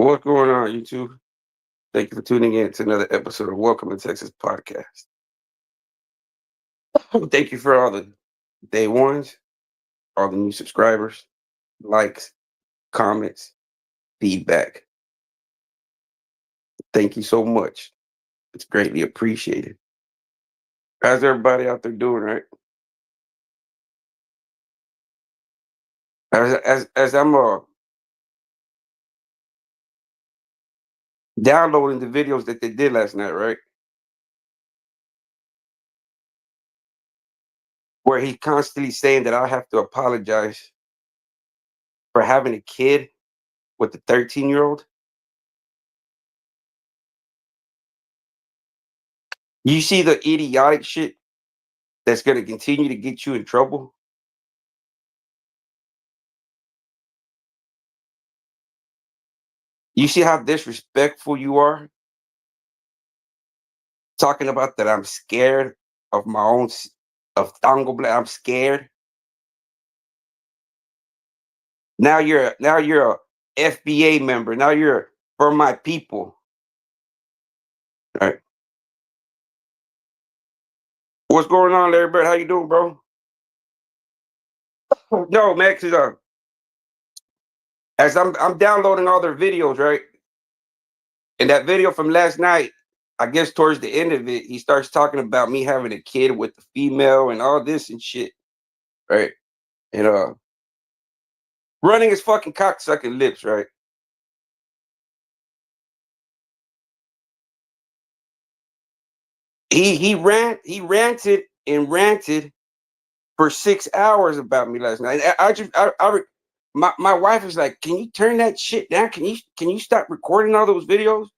What's going on, YouTube? Thank you for tuning in to another episode of Welcome to Texas Podcast. Thank you for all the day ones, all the new subscribers, likes, comments, feedback. Thank you so much. It's greatly appreciated. How's everybody out there doing, right? As I'm downloading the videos that they did last night, right? Where he's constantly saying that I have to apologize for having a kid with a 13-year-old. You see the idiotic shit that's going to continue to get you in trouble? You see how disrespectful you are? Talking about that I'm scared of my own, of Tango Black. I'm scared. Now you're a FBA member. Now you're for my people. All right. What's going on, Larry Bird? How you doing, bro? No, man, because as I'm downloading all their videos, right? And that video from last night, I guess towards the end of it, he starts talking about me having a kid with the female and all this and shit, right? And running his fucking cocksucking lips, right? He ranted and ranted for 6 hours about me last night. My wife was like, "Can you turn that shit down? Can you stop recording all those videos?"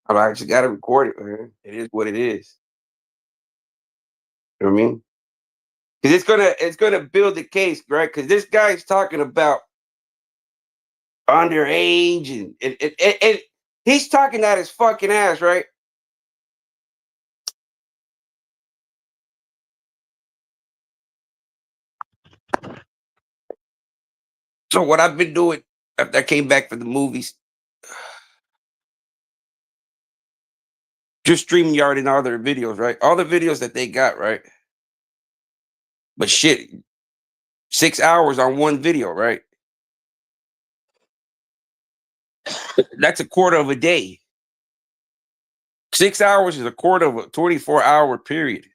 I'm like, "I just gotta record it, man. It is what it is." You know what I mean? Because it's gonna build the case, right? Because this guy's talking about underage and he's talking out his fucking ass, right? So what I've been doing after I came back from the movies, just StreamYard and all their videos, right? All the videos that they got, right? But shit, 6 hours on one video, right? That's a quarter of a day. 6 hours is a quarter of a 24-hour period.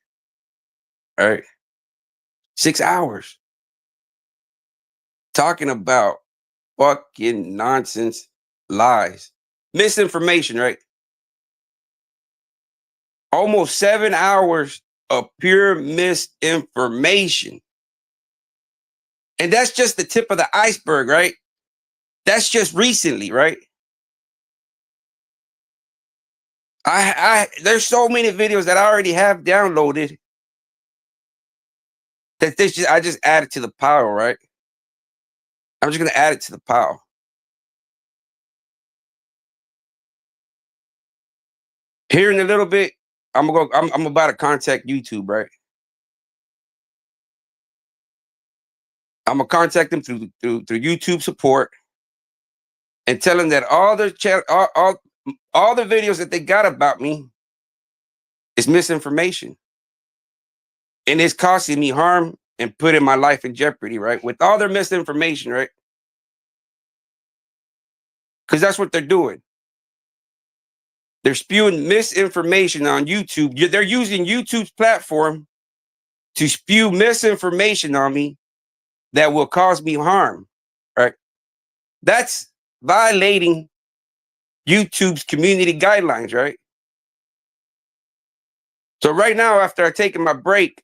All right. 6 hours talking about fucking nonsense, lies, misinformation, right? Almost 7 hours of pure misinformation. And that's just the tip of the iceberg, right? That's just recently, right? There's so many videos that I already have downloaded that I just added to the pile, right? I'm just gonna add it to the pile. Here in a little bit, I'm about to contact YouTube, right? I'm gonna contact them through YouTube support and tell them that all their all the videos that they got about me is misinformation. And it's costing me harm and putting my life in jeopardy, right? With all their misinformation, right? Because that's what they're doing. They're spewing misinformation on YouTube. They're using YouTube's platform to spew misinformation on me that will cause me harm, right? That's violating YouTube's community guidelines, right? So right now, after I taken my break,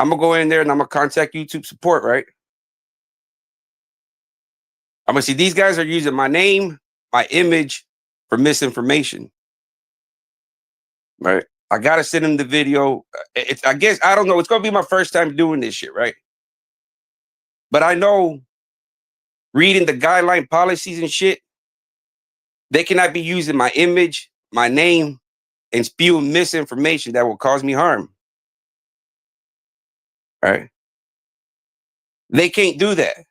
I'm gonna go in there and I'm gonna contact YouTube support, right? I'm gonna see these guys are using my name, my image for misinformation, right? I gotta send them the video. I guess I don't know. It's gonna be my first time doing this shit, right? But I know reading the guideline policies and shit, they cannot be using my image, my name, and spewing misinformation that will cause me harm. Right? They can't do that.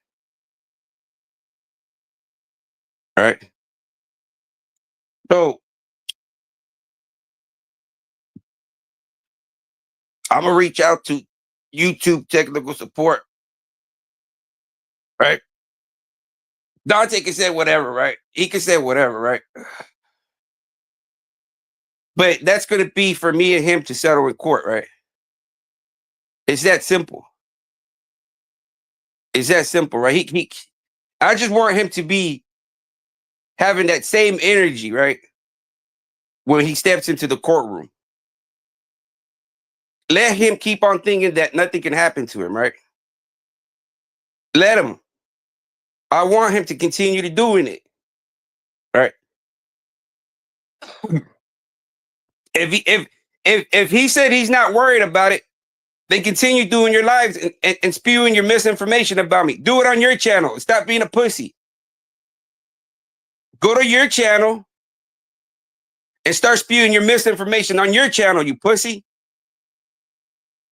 Right? So I'm gonna reach out to YouTube technical support, right? Dante can say whatever, right? He can say whatever, right? But that's gonna be for me and him to settle in court, right? It's that simple. It's that simple, right? I just want him to be having that same energy, right? When he steps into the courtroom. Let him keep on thinking that nothing can happen to him, right? Let him. I want him to continue to doing it, right? If he said he's not worried about it, then continue doing your lives and spewing your misinformation about me. Do it on your channel. Stop being a pussy. Go to your channel and start spewing your misinformation on your channel, you pussy.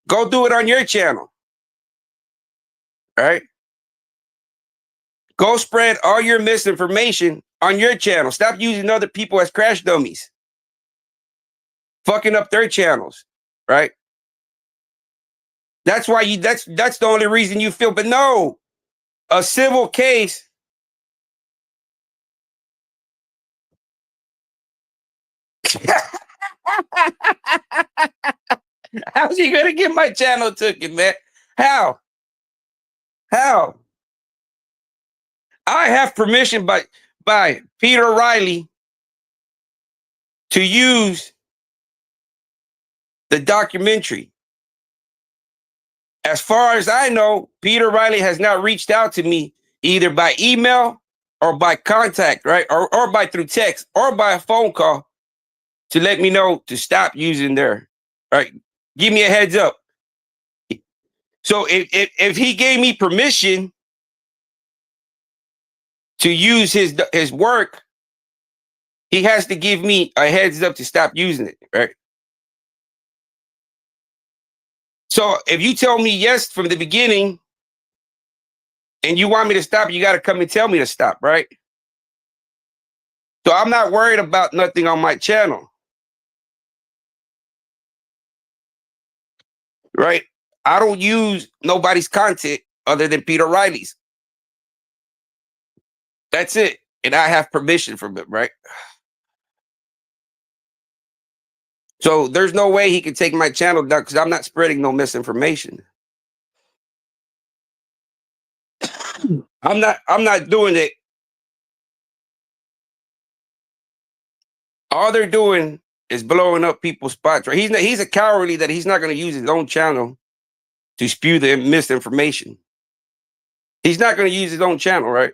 Go do it on your channel. All right? Go spread all your misinformation on your channel. Stop using other people as crash dummies. Fucking up their channels, right? That's why that's the only reason you feel, but no, a civil case. How's he gonna get my channel taken, man? How? How? I have permission by Peter Riley to use the documentary. As far as I know, Peter Riley has not reached out to me either by email or by contact, right? Or by through text or by a phone call to let me know to stop using their, right? Give me a heads up. So if he gave me permission to use his work, he has to give me a heads up to stop using it, right? So if you tell me yes from the beginning and you want me to stop, you got to come and tell me to stop, right? So I'm not worried about nothing on my channel, right? I don't use nobody's content other than Peter Riley's. That's it. And I have permission from him, right? So there's no way he can take my channel down because I'm not spreading no misinformation. I'm not doing it. All they're doing is blowing up people's spots, right? He's a cowardly that he's not going to use his own channel to spew the misinformation. He's not going to use his own channel, right?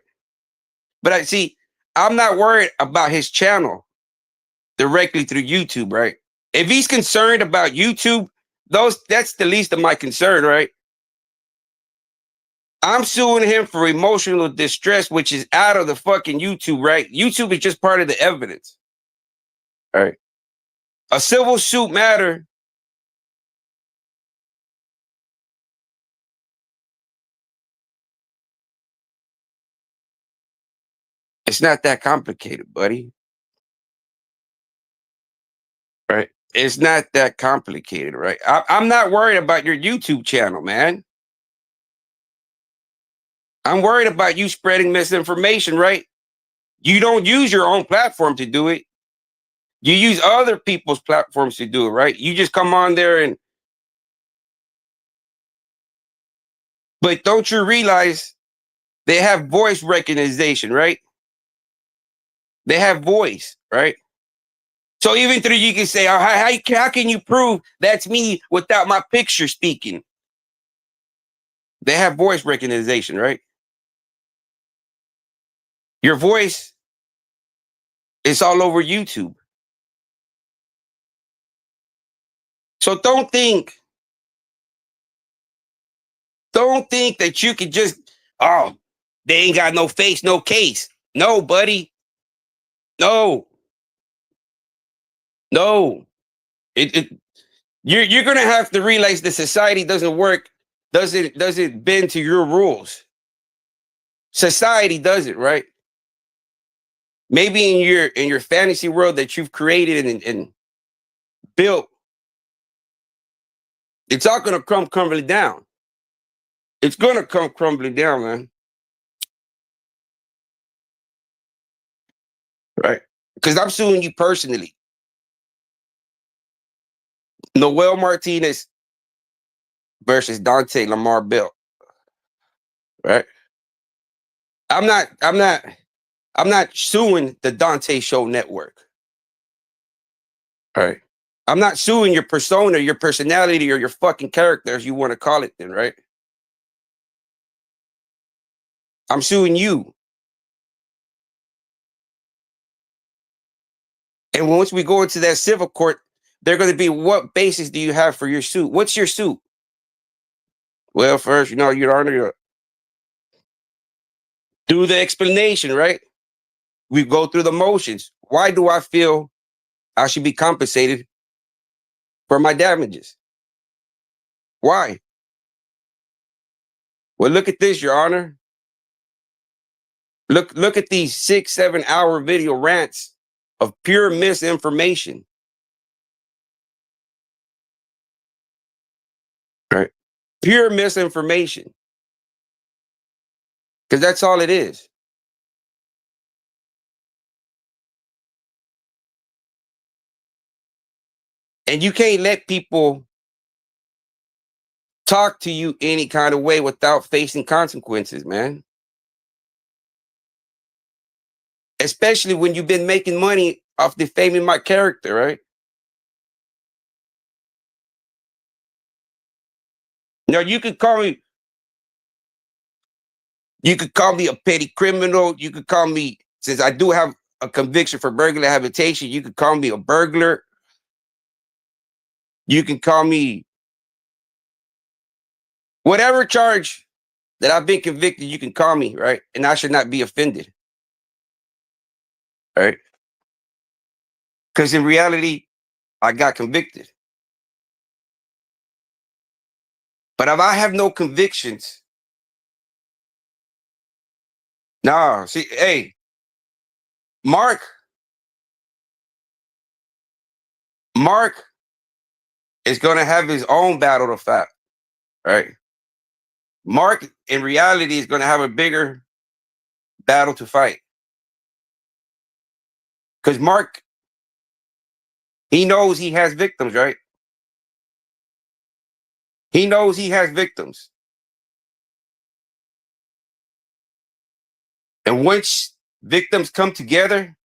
But I see, I'm not worried about his channel directly through YouTube, right? If he's concerned about YouTube, that's the least of my concern, right? I'm suing him for emotional distress, which is out of the fucking YouTube, right? YouTube is just part of the evidence. All right. A civil suit matter. It's not that complicated, buddy. Right? It's not that complicated, right? I'm not worried about your YouTube channel, man. I'm worried about you spreading misinformation, right? You don't use your own platform to do it. You use other people's platforms to do it, right? You just come on there but don't you realize they have voice recognition, right? They have voice, right? So even through you can say, oh, how can you prove that's me without my picture speaking? They have voice recognition, right? Your voice is all over YouTube. So don't think that you could just, oh, they ain't got no face, no case. No, buddy. No. No. You're gonna have to realize that society doesn't work, doesn't bend to your rules. Society does it, right? maybe in your fantasy world that you've created and built, it's all gonna come crumbling down. It's gonna come crumbling down, man. Right? Because I'm suing you personally. Noel Martinez versus Dante Lamar Bell. Right? I'm not, I'm not, I'm not suing the Dante Show Network. Right? I'm not suing your persona, your personality, or your fucking character, as you want to call it, then, right? I'm suing you. And once we go into that civil court, they're going to be, what basis do you have for your suit? What's your suit? Well, first, Your Honor, do the explanation, right? We go through the motions. Why do I feel I should be compensated for my damages? Why? Well, look at this, Your Honor. Look at these 6-7 hour video rants of pure misinformation. Right? Pure misinformation. Because that's all it is. And you can't let people talk to you any kind of way without facing consequences, man. Especially when you've been making money off defaming my character, right? Now you could call me a petty criminal. You could call me, since I do have a conviction for burglary habitation, you could call me a burglar. You can call me whatever charge that I've been convicted, you can call me, right? And I should not be offended. Right? Because in reality, I got convicted. But if I have no convictions, nah, see, hey, Mark is gonna have his own battle to fight, right? Mark, in reality, is gonna have a bigger battle to fight. Because Mark, he knows he has victims, right? He knows he has victims. And once victims come together,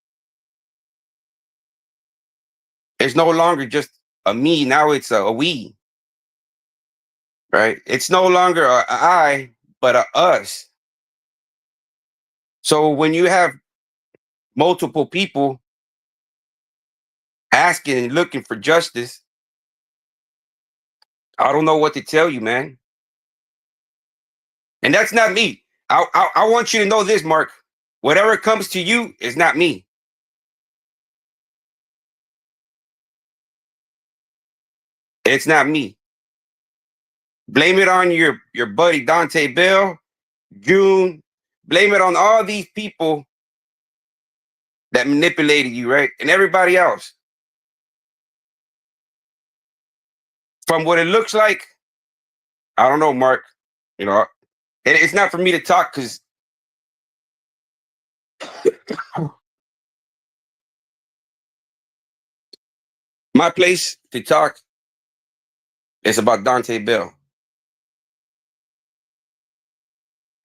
it's no longer just a me, now it's a we, right? It's no longer a I, but a us. So when you have multiple people asking and looking for justice, I don't know what to tell you, man. And that's not me. I want you to know this, Mark. Whatever comes to you is not me. It's not me. Blame it on your buddy Dante Bell, June. Blame it on all these people that manipulated you, right? And everybody else. From what it looks like, I don't know, Mark. You know, and it's not for me to talk because my place to talk is about Dante Bell,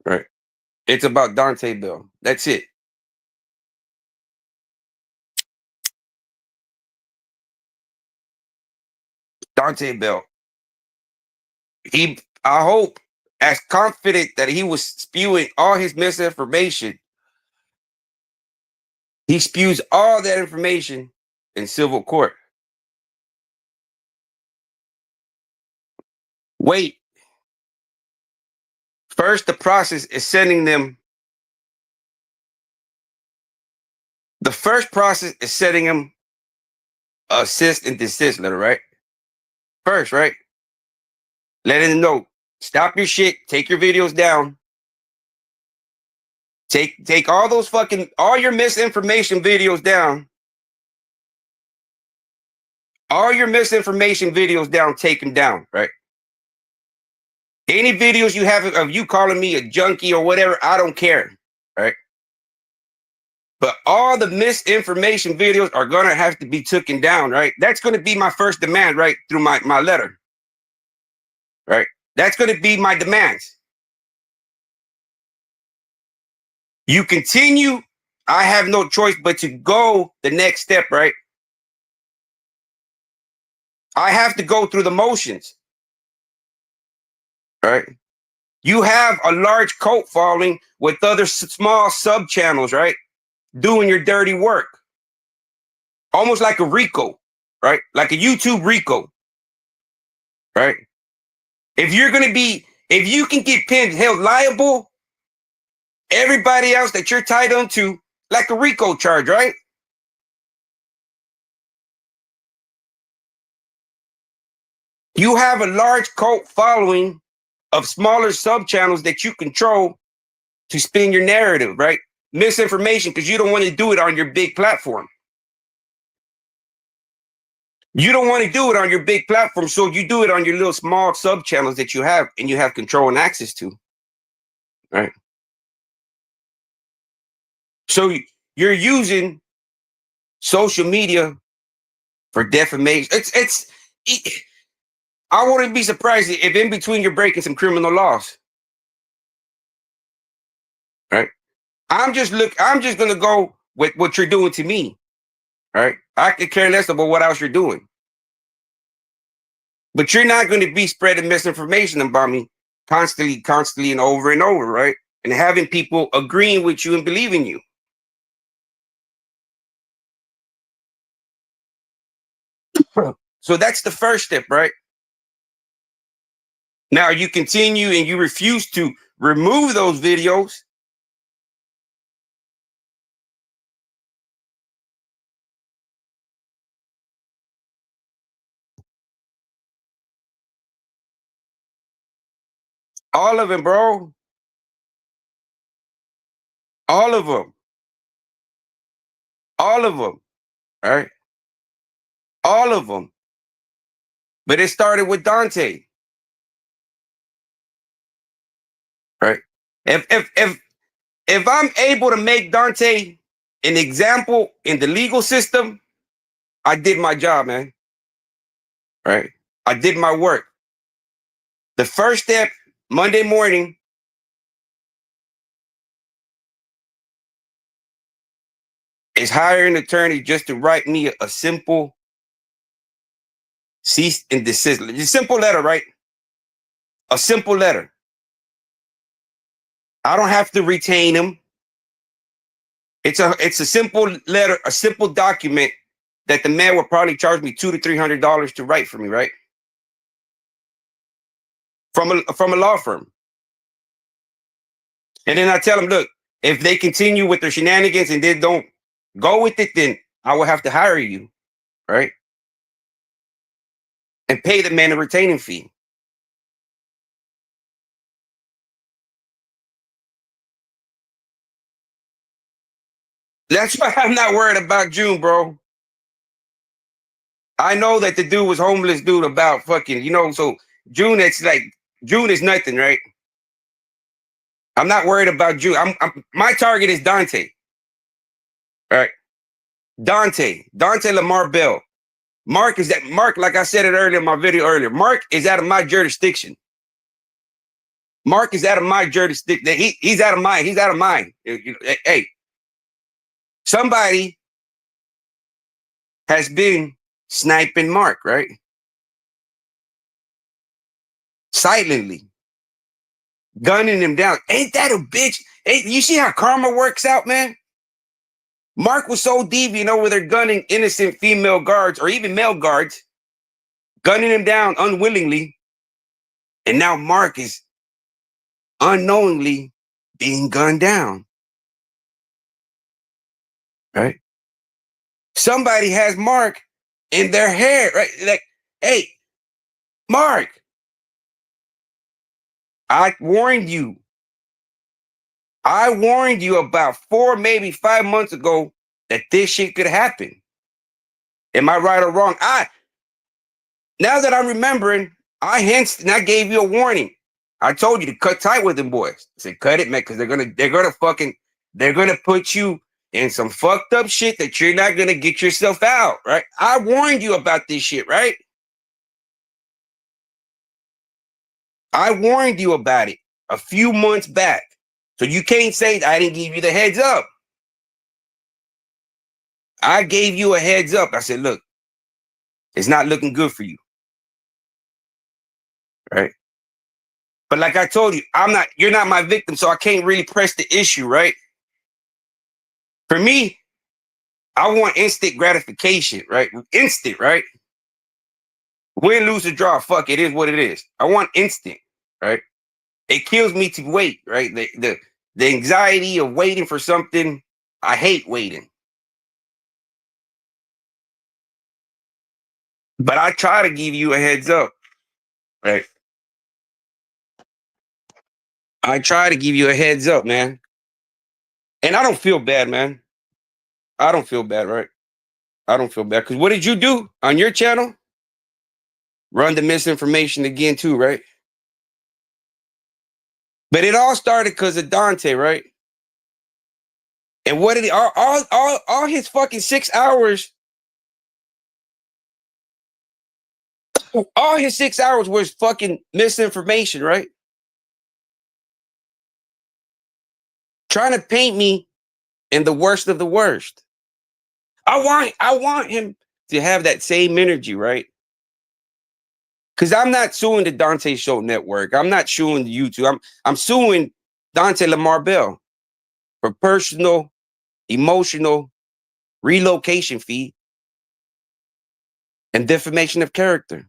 right? It's about Dante Bell. That's it. Dante Bell. I hope, as confident that he was spewing all his misinformation, he spews all that information in civil court. Wait. First, the process is sending them. The first process is sending them a cease and desist letter, right? First, right? Letting them know, stop your shit, take your videos down. Take all your misinformation videos down. All your misinformation videos down, take them down, right? Any videos you have of you calling me a junkie or whatever, I don't care, right? But all the misinformation videos are gonna have to be taken down, right? That's gonna be my first demand, right? Through my letter, right? That's gonna be my demands. You continue, I have no choice but to go the next step, right? I have to go through the motions, right? You have a large cult following with other small sub channels, right? Doing your dirty work, almost like a Rico, right? Like a YouTube Rico, right? If you can get pinned, held liable, everybody else that you're tied onto, like a Rico charge, right? You have a large cult following of smaller sub channels that you control to spin your narrative, right? Misinformation, because you don't want to do it on your big platform. You don't want to do it on your big platform, so you do it on your little small sub channels that you have and you have control and access to, right? So you're using social media for defamation. I wouldn't be surprised if in between you're breaking some criminal laws, right? I'm just gonna go with what you're doing to me, right? I could care less about what else you're doing. But you're not going to be spreading misinformation about me constantly, and over, right? And having people agreeing with you and believing you. So that's the first step, right? Now you continue and you refuse to remove those videos. All of them, bro. All of them. All of them. Right? All of them. But it started with Dante. Right? If I'm able to make Dante an example in the legal system, I did my job, man. Right? I did my work. The first step, Monday morning, is hire an attorney just to write me a simple cease and desist. A simple letter, right? A simple letter. I don't have to retain him. It's a simple letter, a simple document that the man will probably charge me $200 to $300 to write for me, right? From a law firm. And then I tell them, look, if they continue with their shenanigans and they don't go with it, then I will have to hire you, right? And pay the man a retaining fee. That's why I'm not worried about June, bro. I know that the dude was homeless dude about fucking, so June, it's like June is nothing, right? I'm not worried about June. My target is Dante. All right. Dante Lamar Bell. Mark, like I said it earlier in my video earlier, Mark is out of my jurisdiction. Mark is out of my jurisdiction. He's out of mine. He's out of mine. Hey, somebody has been sniping Mark, right? Silently. Gunning him down. Ain't that a bitch? Hey, you see how karma works out, man? Mark was so deviant over there gunning innocent female guards or even male guards, gunning him down unwillingly. And now Mark is unknowingly being gunned down. Right? Somebody has Mark in their hair, right? Like, hey, Mark, I warned you. I warned you about 4, maybe 5 months ago that this shit could happen. Am I right or wrong? Now that I'm remembering, I hinted and I gave you a warning. I told you to cut tight with them boys. I said, cut it, man, because they're gonna put you in some fucked up shit that you're not gonna get yourself out, right? I warned you about this shit, right? I warned you about it a few months back. So you can't say I didn't give you the heads up. I gave you a heads up. I said, look, it's not looking good for you, right? But like I told you, you're not my victim, so I can't really press the issue, right? For me, I want instant gratification, right? Instant, right? Win, lose, or draw. Fuck, it is what it is. I want instant, right? It kills me to wait, right? The anxiety of waiting for something. I hate waiting. But I try to give you a heads up, right? I try to give you a heads up, man. And I don't feel bad, man. I don't feel bad, right? I don't feel bad. Because what did you do on your channel? Run the misinformation again, too, right? But it all started because of Dante, right? And what did he all his fucking 6 hours, all his 6 hours was fucking misinformation, right? Trying to paint me in the worst of the worst. I want him to have that same energy, right? Because I'm not suing the Dante Show Network. I'm not suing the YouTube. I'm suing Dante Lamar Bell for personal, emotional relocation fee and defamation of character,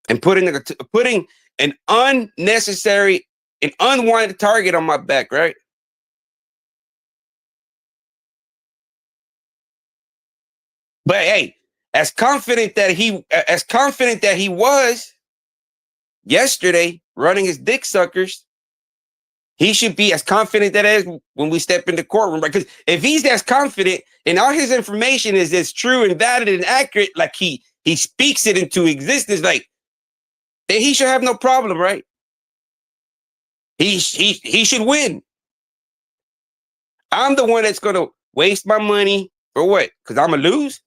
and putting an unnecessary and unwanted target on my back, right? But hey, as confident that he was yesterday running his dick suckers, he should be as confident that as when we step in the courtroom. Because if he's as confident and all his information is as true and valid and accurate, like he speaks it into existence, like then he should have no problem, right? He should win. I'm the one that's gonna waste my money for what? Because I'm gonna lose.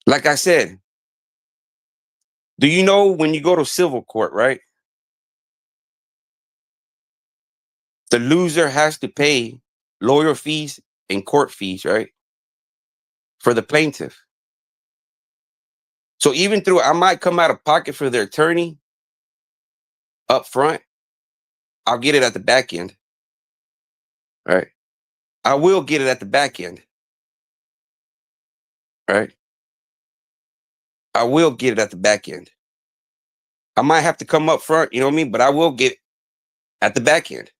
Like I said, do you know when you go to civil court, right? The loser has to pay lawyer fees and court fees, right? For the plaintiff. So even through I might come out of pocket for their attorney up front, I'll get it at the back end, right? I will get it at the back end, right? I will get it at the back end. I might have to come up front, you know what I mean? But I will get it at the back end.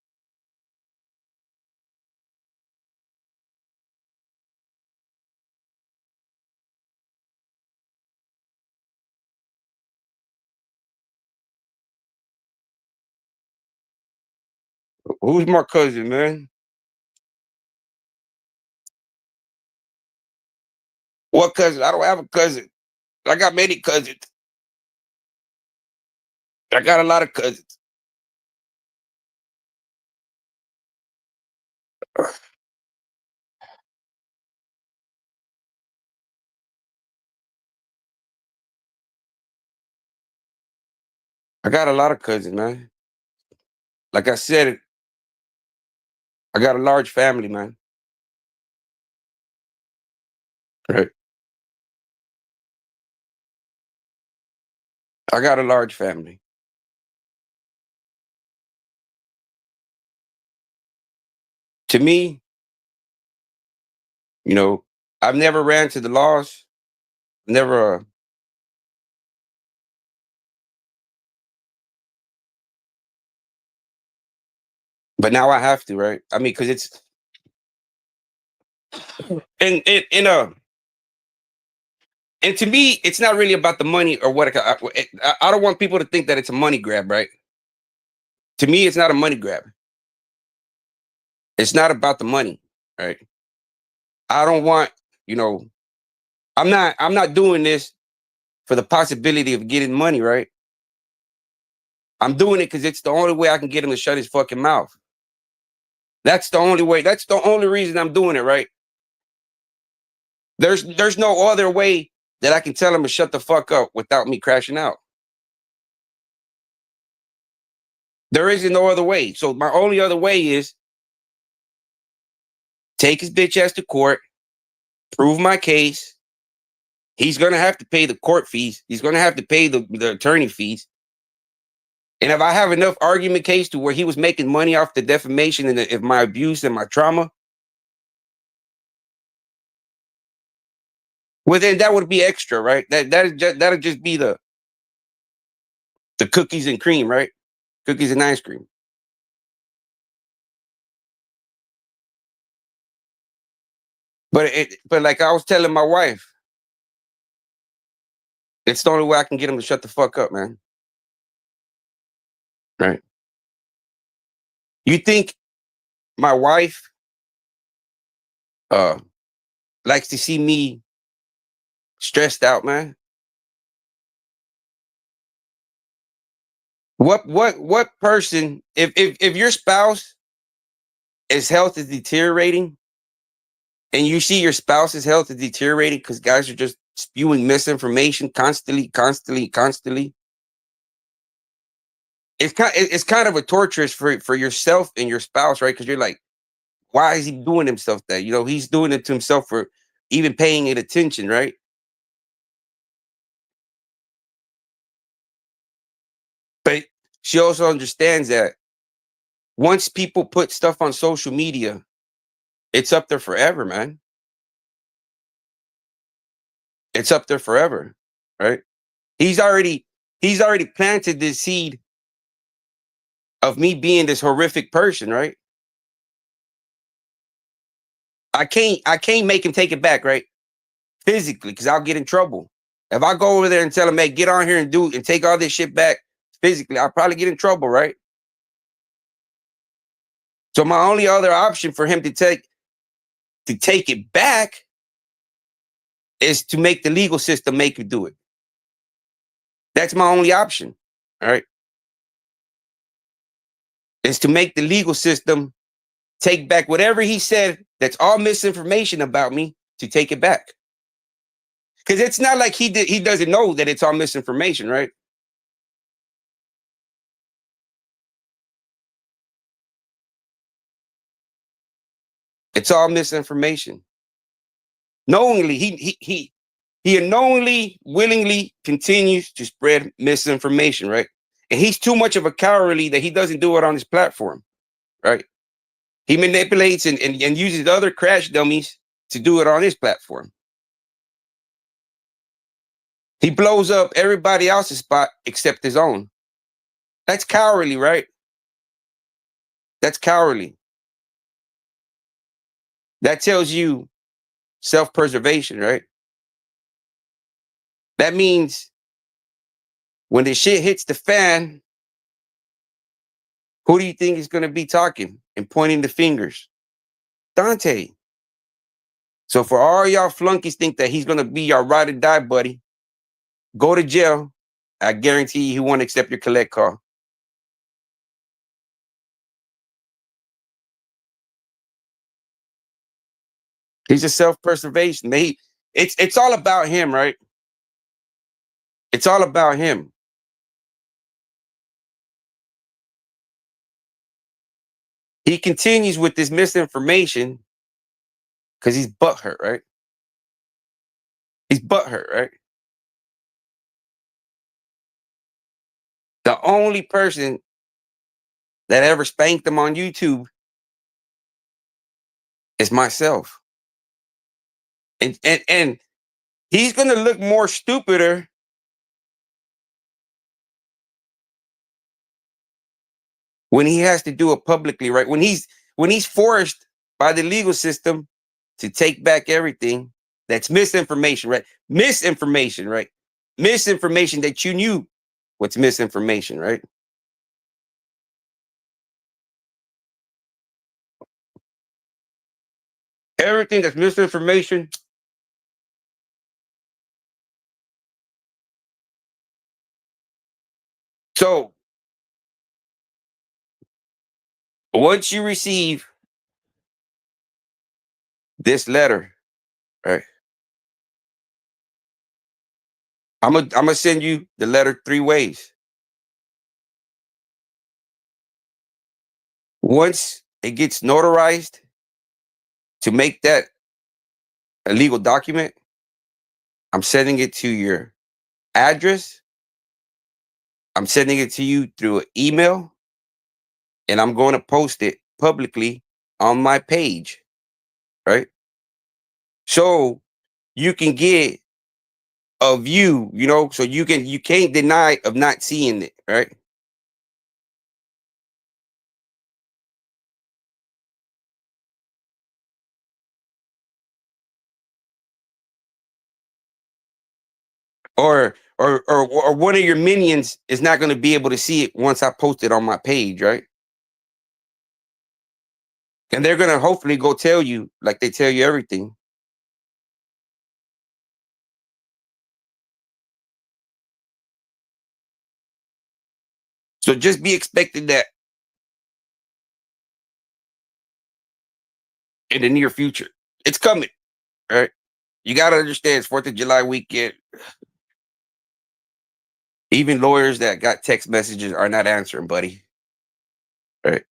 Who's my cousin, man? What cousin? I don't have a cousin. I got many cousins. I got a lot of cousins. I got a lot of cousins, man. Like I said, I got a large family, man. Right. I got a large family. To me, you know, I've never ran to the laws. Never. But now I have to, right? I mean, because it's in And to me, it's not really about the money or what. I don't want people to think that it's a money grab, right? To me, it's not a money grab. It's not about the money, right? I don't want, you know, I'm not doing this for the possibility of getting money, right? I'm doing it because it's the only way I can get him to shut his fucking mouth. That's the only way. That's the only reason I'm doing it, right? There's no other way that I can tell him to shut the fuck up without me crashing out. There isn't no other way. So my only other way is take his bitch ass to court, prove my case. He's gonna have to pay the court fees. He's gonna have to pay the attorney fees. And if I have enough argument case to where he was making money off the defamation and if my abuse and my trauma, well then that would be extra, right? That'll just be the cookies and cream, right? Cookies and ice cream. But like I was telling my wife, it's the only way I can get him to shut the fuck up, man. Right? You think my wife uh likes to see me stressed out, man? What person, if your spouse his health is deteriorating and you see your spouse's health is deteriorating because guys are just spewing misinformation constantly, it's kind of a torturous for yourself and your spouse, right? Because you're like, why is he doing himself that? He's doing it to himself for even paying it attention, right? But she also understands that once people put stuff on social media, it's up there forever, man. It's up there forever, right? He's already he's already planted this seed of me being this horrific person, right? I can't make him take it back, right? Physically, because I'll get in trouble. If I go over there and tell him, hey, get on here and take all this shit back physically, I'll probably get in trouble, right? So my only other option for him to take it back is to make the legal system make you do it. That's my only option. All right. Is to make the legal system take back whatever he said that's all misinformation about me to take it back. Because it's not like he doesn't know that it's all misinformation, right? It's all misinformation. Knowingly, he unknowingly, willingly continues to spread misinformation, right? And he's too much of a cowardly that he doesn't do it on his platform, right? He manipulates and uses other crash dummies to do it on his platform. He blows up everybody else's spot except his own. That's cowardly, right? That's cowardly. That tells you self-preservation, right? That means when the shit hits the fan, who do you think is going to be talking and pointing the fingers? Dante. So for all y'all flunkies think that he's going to be your ride or die buddy, go to jail. I guarantee you he won't accept your collect call. He's a self-preservation. It's all about him, right? It's all about him. He continues with this misinformation because he's butthurt, right? He's butthurt, right? The only person that ever spanked him on YouTube is myself. And he's gonna look more stupider when he has to do it publicly, right? When he's forced by the legal system to take back everything That's misinformation, right? Misinformation, right? Misinformation that you knew what's misinformation, right? Everything that's misinformation. So once you receive this letter, right? I'm gonna send you the letter three ways. Once it gets notarized to make that a legal document, I'm sending it to your address. I'm sending it to you through an email, and I'm going to post it publicly on my page, right? So you can get a view, so you can't deny of not seeing it, right? Or one of your minions is not going to be able to see it once I post it on my page, right? And they're going to hopefully go tell you like they tell you everything. So just be expecting that in the near future. It's coming, right? You got to understand it's 4th of July weekend. Even lawyers that got text messages are not answering, buddy. Right?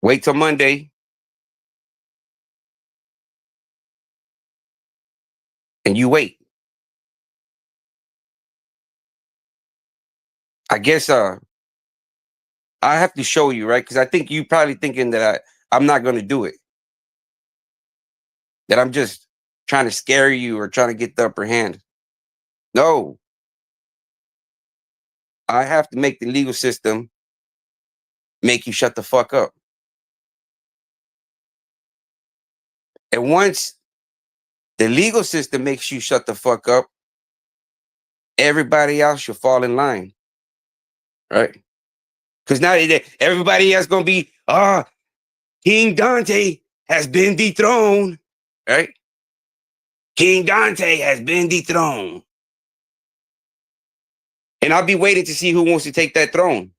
Wait till Monday and you wait. I guess I have to show you, right? Because I think you probably thinking that I'm not going to do it. That I'm just trying to scare you or trying to get the upper hand. No, I have to make the legal system make you shut the fuck up. And once the legal system makes you shut the fuck up, everybody else should fall in line, right? Because now everybody else gonna be, King Dante has been dethroned, right? King Dante has been dethroned. And I'll be waiting to see who wants to take that throne,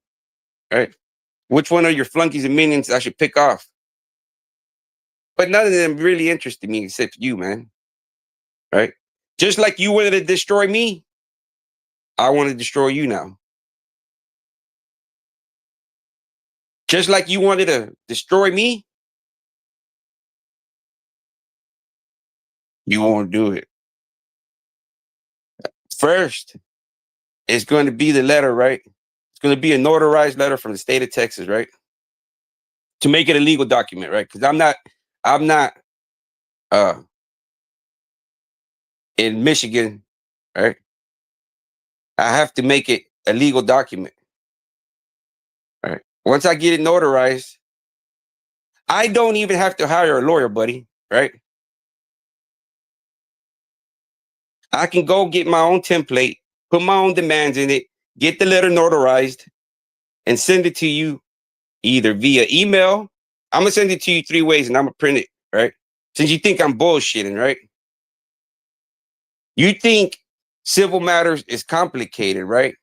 right? Which one of your flunkies and minions I should pick off? But none of them really interested me except you, man, right? Just like you wanted to destroy me, I want to destroy you now. Just like you wanted to destroy me, you won't do it. First, it's going to be the letter, right? It's going to be a notarized letter from the state of Texas, right? To make it a legal document, right? Because I'm not uh in Michigan, right? I have to make it a legal document, right? Once I get it notarized, I don't even have to hire a lawyer, buddy, right? I can go get my own template, put my own demands in it, get the letter notarized, and send it to you either via email. I'm gonna send it to you three ways, and I'm gonna print it, right? Since you think I'm bullshitting, right? You think civil matters is complicated, right?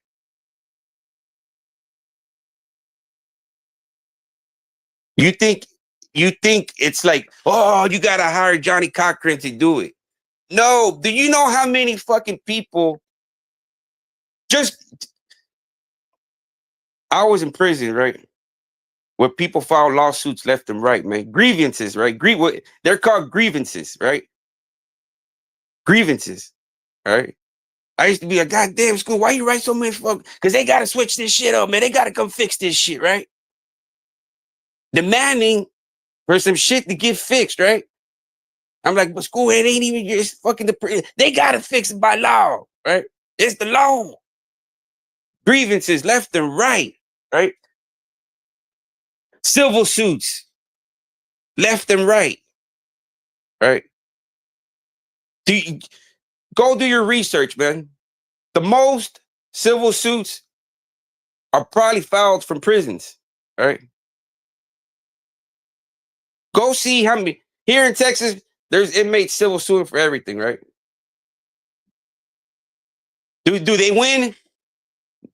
You think you think it's like, oh, you gotta hire Johnny Cochran to do it. No, do you know how many fucking people just I was in prison, right? Where people file lawsuits left and right, man. Grievances, right? They're called grievances, right? Grievances, right? I used to be a goddamn school. Why you write so many fuck? Because they gotta switch this shit up, man. They gotta come fix this shit, right? Demanding for some shit to get fixed, right? I'm like, but school it ain't even just fucking they gotta fix it by law, right? It's the law. Grievances left and right, right? Civil suits left and right, right? Go do your research, man. The most civil suits are probably filed from prisons. All right. Go see how many here in Texas. There's inmates civil suing for everything, right? Do they win?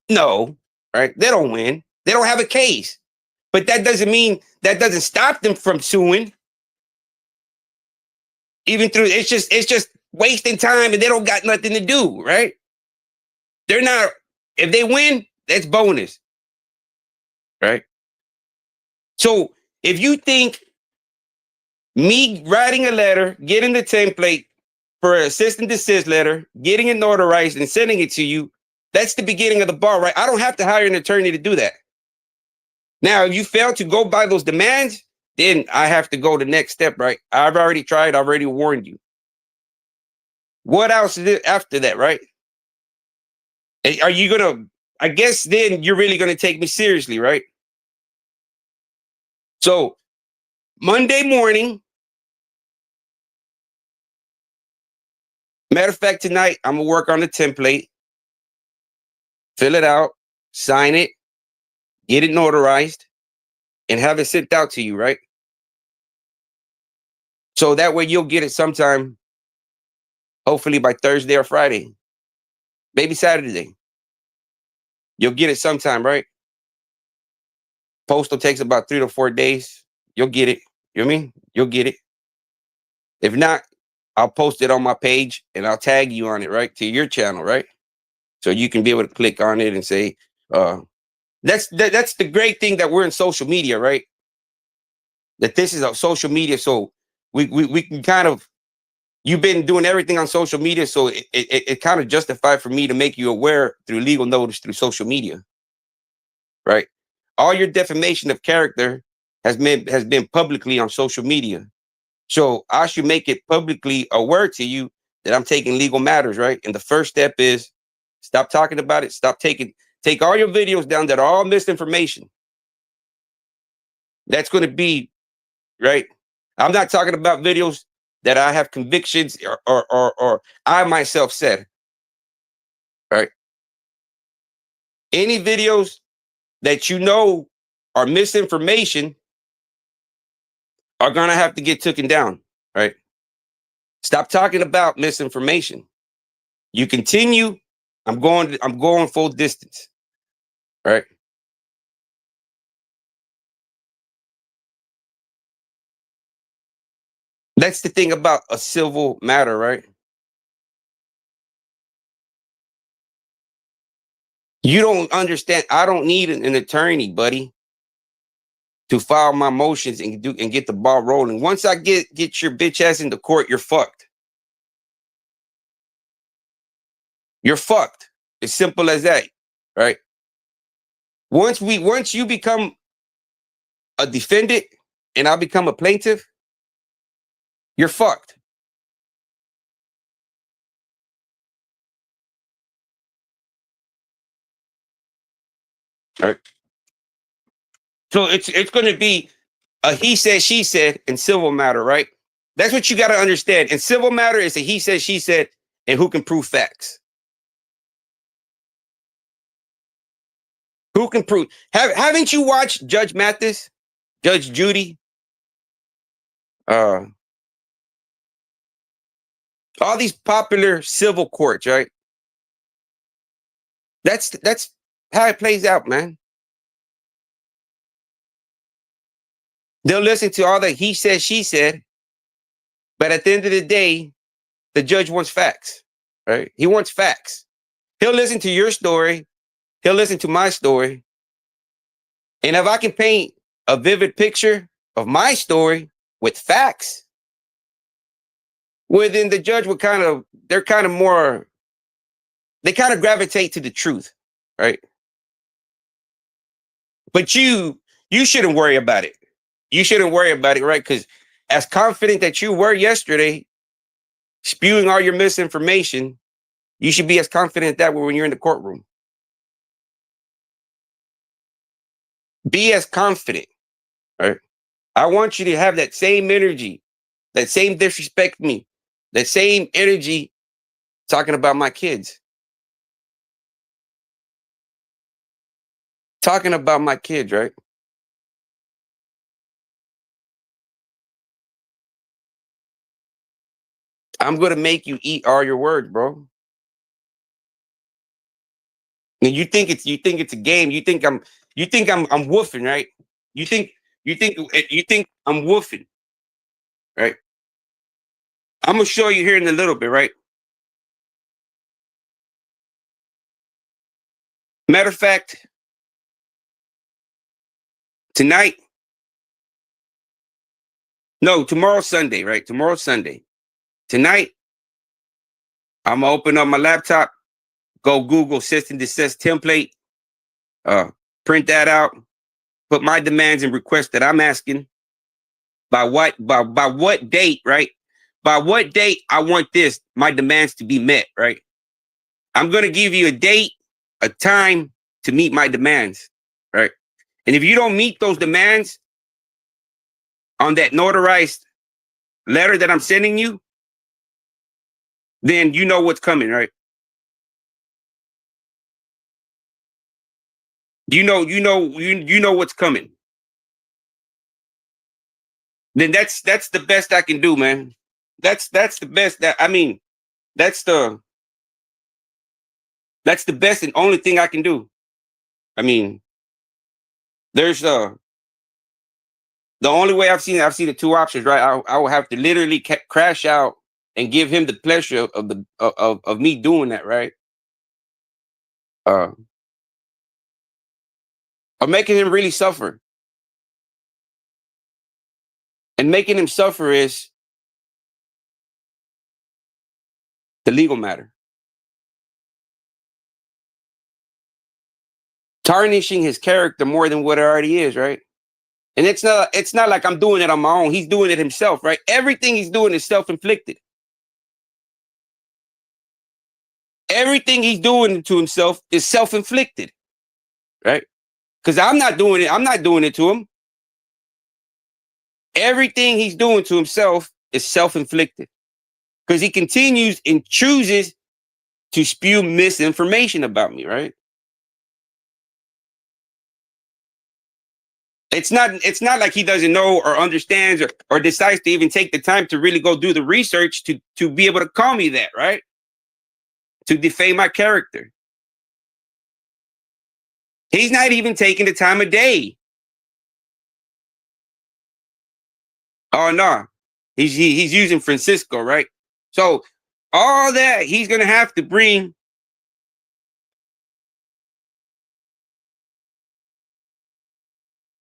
No, right? They don't win. They don't have a case. But that doesn't stop them from suing. Even through it's just wasting time and they don't got nothing to do, right? They're not if they win, that's bonus, right? So if you think me writing a letter, getting the template for an assistant desist letter, getting it notarized and sending it to you, that's the beginning of the bar, right? I don't have to hire an attorney to do that. Now, if you fail to go by those demands, then I have to go the next step, right? I've already tried, I've already warned you. What else is it after that, right? Are you gonna? I guess then you're really gonna take me seriously, right? So Monday morning, matter of fact, tonight I'm gonna work on the template, fill it out, sign it, get it notarized, and have it sent out to you, right? So that way you'll get it sometime, hopefully by Thursday or Friday, maybe Saturday. You'll get it sometime, right? Postal takes about 3 to 4 days. You'll get it. You know what I mean? You'll get it. If not, I'll post it on my page and I'll tag you on it, right? To your channel, right? So you can be able to click on it and say, that's the great thing that we're in social media, right? That this is a social media. So we can kind of you've been doing everything on social media. So it kind of justified for me to make you aware through legal notice through social media, right? All your defamation of character has been publicly on social media. So I should make it publicly aware to you that I'm taking legal matters, right? And the first step is stop talking about it. Take all your videos down that are all misinformation. That's going to be right. I'm not talking about videos that I have convictions or I myself said, right? Any videos that you know are misinformation are going to have to get taken down, right? Stop talking about misinformation. You continue, I'm going full distance, right? That's the thing about a civil matter, right? You don't understand. I don't need an attorney, buddy, to file my motions and get the ball rolling. Once I get your bitch ass into court, you're fucked. You're fucked. As simple as that, right? Once you become a defendant and I become a plaintiff, you're fucked. Right? So it's going to be a he said she said in civil matter, right? That's what you got to understand. In civil matter, it's a he said she said, and who can prove facts. Who can prove? Haven't you watched Judge Mathis, Judge Judy, uh, all these popular civil courts, right? That's how it plays out, man. They'll listen to all the he said, she said, but at the end of the day, the judge wants facts, right? He wants facts. He'll listen to your story. He'll listen to my story. And if I can paint a vivid picture of my story with facts, well, then the judge would they're kind of more, they kind of gravitate to the truth, right? But you shouldn't worry about it. You shouldn't worry about it, right? Because as confident that you were yesterday, spewing all your misinformation, you should be as confident that when you're in the courtroom. Be as confident, right? I want you to have that same energy, that same disrespect me. That same energy talking about my kids. Talking about my kids, right? I'm gonna make you eat all your words, bro. And you think it's a game. You think I'm woofing, right? You think you think I'm woofing, right? I'm gonna show you here in a little bit, right? Matter of fact, tonight, no, tomorrow's Sunday, right? Tomorrow's Sunday. Tonight, I'm gonna open up my laptop, go Google system desist template, uh, print that out, put my demands and requests that I'm asking by what date, right? By what date I want this, my demands to be met, right? I'm gonna give you a date, a time to meet my demands, right? And if you don't meet those demands on that notarized letter that I'm sending you, then you know what's coming, right? You know what's coming. Then that's the best I can do, man. That's the best that I mean, that's the that's the best and only thing I can do. I mean, there's the only way I've seen the two options, right? I will have to literally crash out and give him the pleasure of the of me doing that, right? Uh, of making him really suffer, and making him suffer is the legal matter, tarnishing his character more than what it already is, right? And it's not like I'm doing it on my own. He's doing it himself, right? Everything he's doing is self-inflicted. Everything he's doing to himself is self-inflicted, right? Because I'm not doing it. I'm not doing it to him. Everything he's doing to himself is self-inflicted. Because he continues and chooses to spew misinformation about me, right? It's not like he doesn't know or understands or decides to even take the time to really go do the research to be able to call me that, right? To defame my character. He's not even taking the time of day. Oh no. He's using Francisco, right? So all that he's gonna have to bring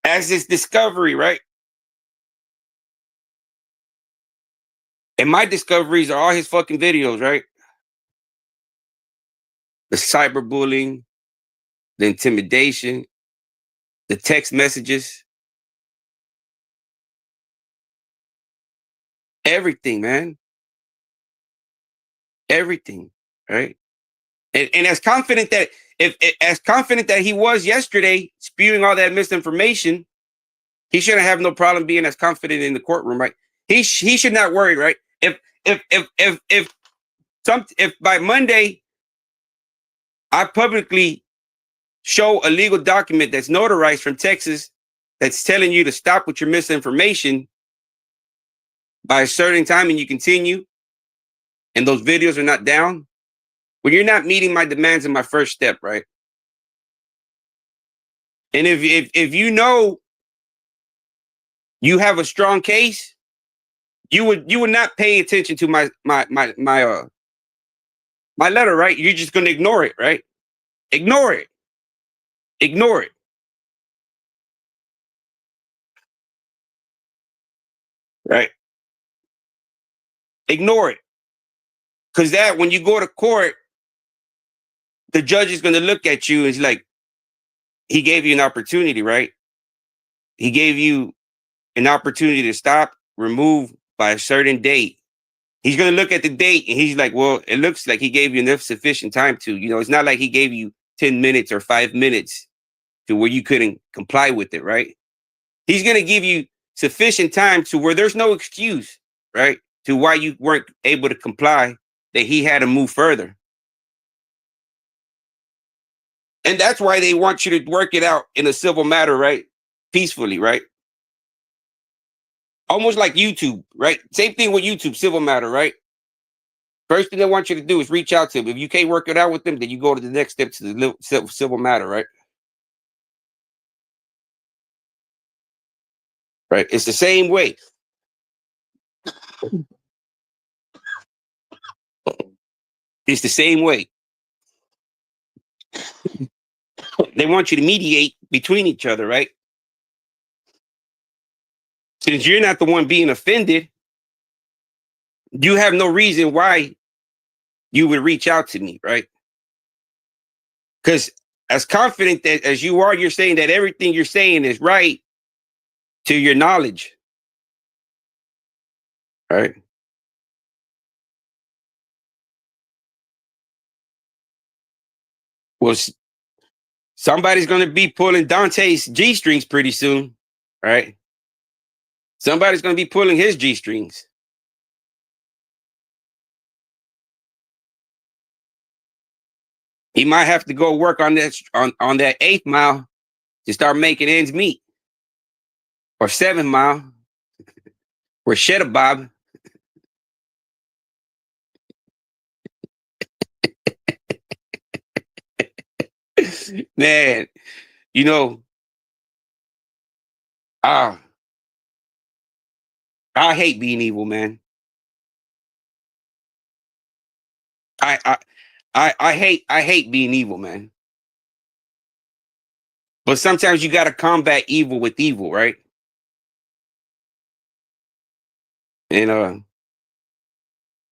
as this discovery, right? And my discoveries are all his fucking videos, right? The cyberbullying, the intimidation, the text messages, everything, man. Everything, right? And as confident that if as confident that he was yesterday, spewing all that misinformation, he shouldn't have no problem being as confident in the courtroom, right? He should not worry, right? If by Monday I publicly show a legal document that's notarized from Texas that's telling you to stop with your misinformation by a certain time and you continue, and those videos are not down, when you're not meeting my demands in my first step, right? And if you know you have a strong case, you would not pay attention to my letter, right? You're just gonna ignore it, right? Ignore it. Ignore it. Right? Ignore it. Because that when you go to court, the judge is gonna look at you and he's like, he gave you an opportunity, right? He gave you an opportunity to stop, remove by a certain date. He's gonna look at the date and he's like, well, it looks like he gave you enough sufficient time to, it's not like he gave you 10 minutes or 5 minutes to where you couldn't comply with it, right? He's gonna give you sufficient time to where there's no excuse, right? to why you weren't able to comply, that he had to move further. And that's why they want you to work it out in a civil matter, right? Peacefully, right? Almost like YouTube, right? Same thing with YouTube, civil matter, right? First thing they want you to do is reach out to them. If you can't work it out with them, then you go to the next step to the civil matter, right? Right. It's the same way. It's the same way. They want you to mediate between each other, right? Since you're not the one being offended, you have no reason why you would reach out to me, right? Because as confident that as you are, you're saying that everything you're saying is right to your knowledge, right? Well, somebody's going to be pulling Dante's G strings pretty soon, right? Somebody's going to be pulling his G strings. He might have to go work on that on that 8th mile to start making ends meet, or 7th mile, or shed a bob. Man, you know, ah, I hate being evil, man. I I I hate being evil, man. But sometimes you got to combat evil with evil, right? And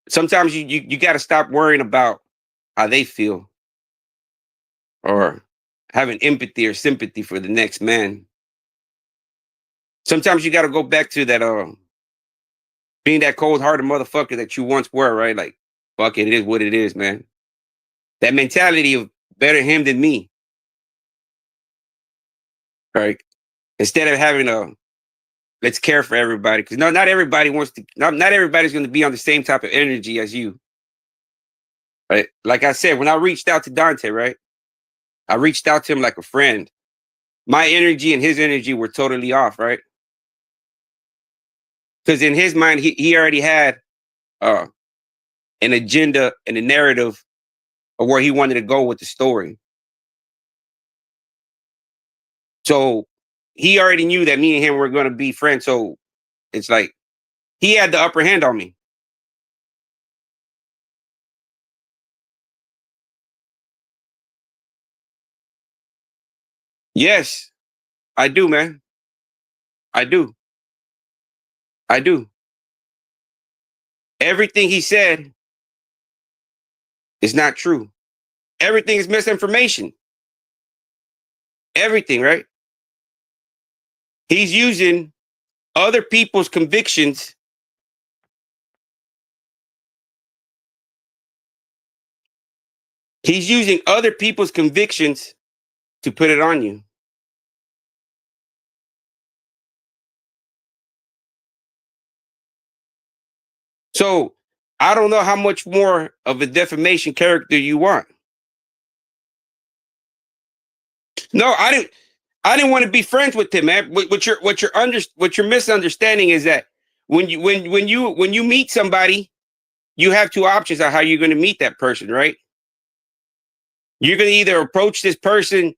sometimes you got to stop worrying about how they feel, or having empathy or sympathy for the next man. Sometimes you got to go back to that being that cold-hearted motherfucker that you once were, right? Like, fuck it, it is what it is, man. That mentality of better him than me, right? Instead of having a let's care for everybody, because no, not everybody wants to. Not everybody's going to be on the same type of energy as you, right? Like I said, when I reached out to Dante, right? I reached out to him like a friend. My energy and his energy were totally off, right? Because in his mind, he already had uh, an agenda and a narrative of where he wanted to go with the story. So he already knew that me and him were going to be friends. So it's like he had the upper hand on me. Yes, I do, man. I do. I do. Everything he said is not true. Everything is misinformation. Everything, right? He's using other people's convictions. He's using other people's convictions to put it on you. So I don't know how much more of a defamation character you want. No, I didn't want to be friends with him, man. What you're misunderstanding is that when you meet somebody, you have two options on how you're going to meet that person, right? You're going to either approach this person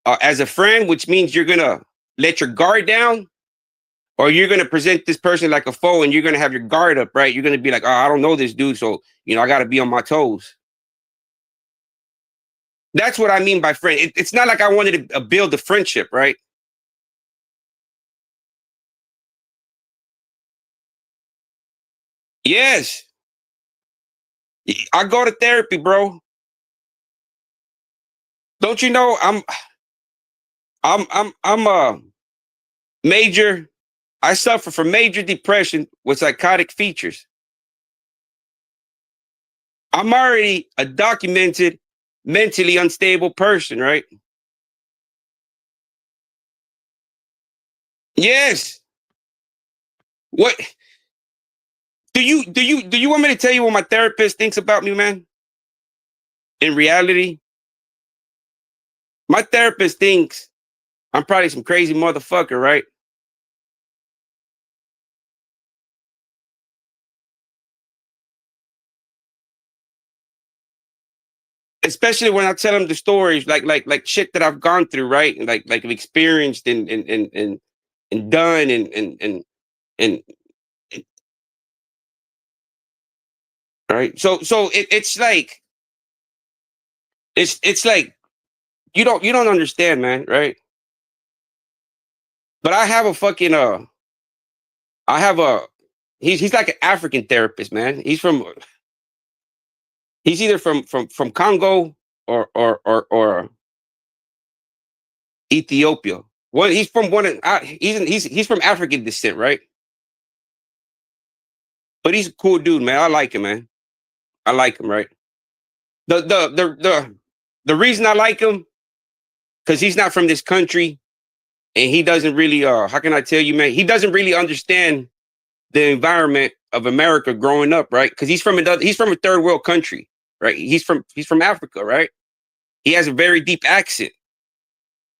as a friend, which means you're going to let your guard down, or you're going to present this person like a foe, and you're going to have your guard up, right? You're going to be like, oh, I don't know this dude, so I got to be on my toes. That's what I mean by friend. It's not like I wanted to build a friendship, right? Yes, I go to therapy, bro. Don't you know I'm a major. I suffer from major depression with psychotic features. I'm already a documented mentally unstable person, right? Yes. What Do you want me to tell you what my therapist thinks about me, man? In reality, my therapist thinks I'm probably some crazy motherfucker, right? Especially when I tell him the stories, like shit that I've gone through, right? And like I've experienced and done and right. So it's like it's like you don't understand, man, right? But I have a fucking I have a he's like an African therapist, man. He's either from Congo or Ethiopia. He's from one of he's from African descent, right? But he's a cool dude, man. I like him, man. I like him, right? The reason I like him because he's not from this country and he doesn't really how can I tell you, man? He doesn't really understand the environment of America growing up, right? Because he's from a third world country, right? He's from Africa, right? He has a very deep accent,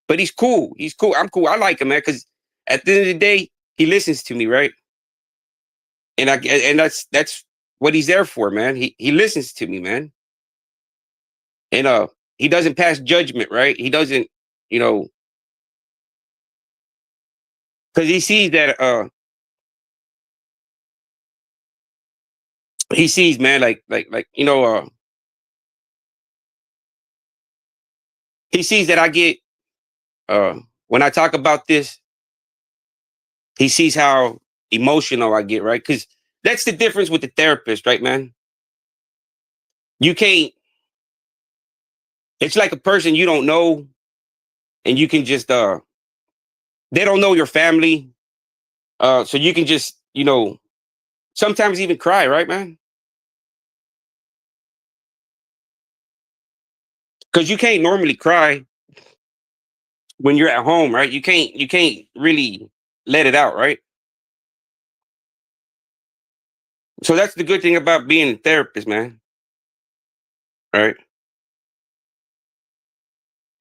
but he's cool. He's cool. I'm cool. I like him, man, because at the end of the day, he listens to me, right? And that's what he's there for, man. He listens to me, man. And he doesn't pass judgment, right? He doesn't, you know, because he sees that he sees, man, he sees that I get when I talk about this, he sees how emotional I get, right? Because that's the difference with the therapist, right, man? You can't. It's like a person you don't know, and you can just they don't know your family, so you can just sometimes even cry, right, man? Because you can't normally cry when you're at home, right? You can't really let it out, right? So that's the good thing about being a therapist, man. Right?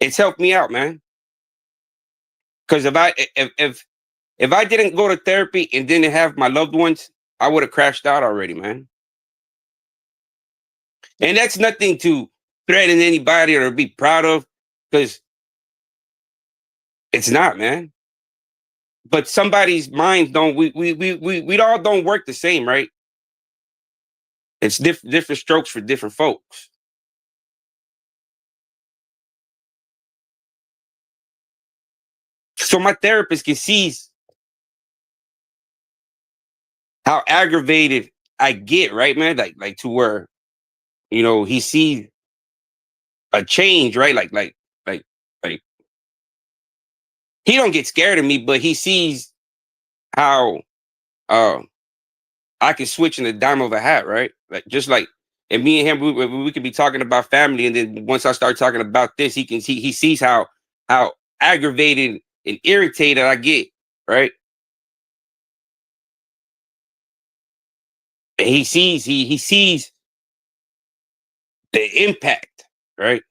It's helped me out, man. Because if I didn't go to therapy and didn't have my loved ones, I would have crashed out already, man. And that's nothing to threaten anybody or be proud of, because it's not, man. But somebody's minds don't we all don't work the same, right? It's different strokes for different folks. So my therapist can see how aggravated I get, right, man? Like to where he sees a change, right? Like like he don't get scared of me, but he sees how uh I can switch in the dime of a hat, right? Like just like and me and him, we could be talking about family, and then once I start talking about this, he sees how aggravated and irritated I get, right? And he sees the impact, right?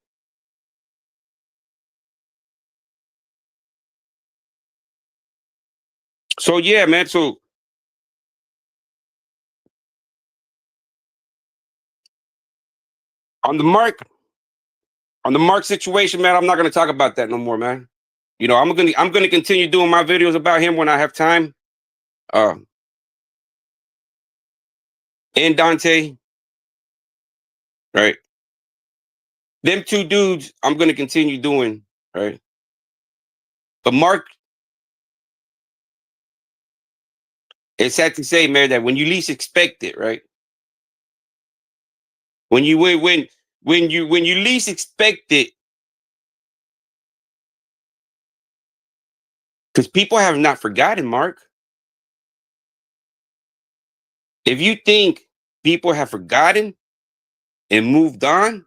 So yeah, man. So on the mark, on the Mark situation, man, I'm not gonna talk about that no more, man. I'm gonna continue doing my videos about him when I have time. Uh, and Dante, right? Them two dudes, I'm gonna continue doing, right? But Mark, it's sad to say, man, that when you least expect it, right? When you least expect it, because people have not forgotten, Mark. If you think people have forgotten and moved on,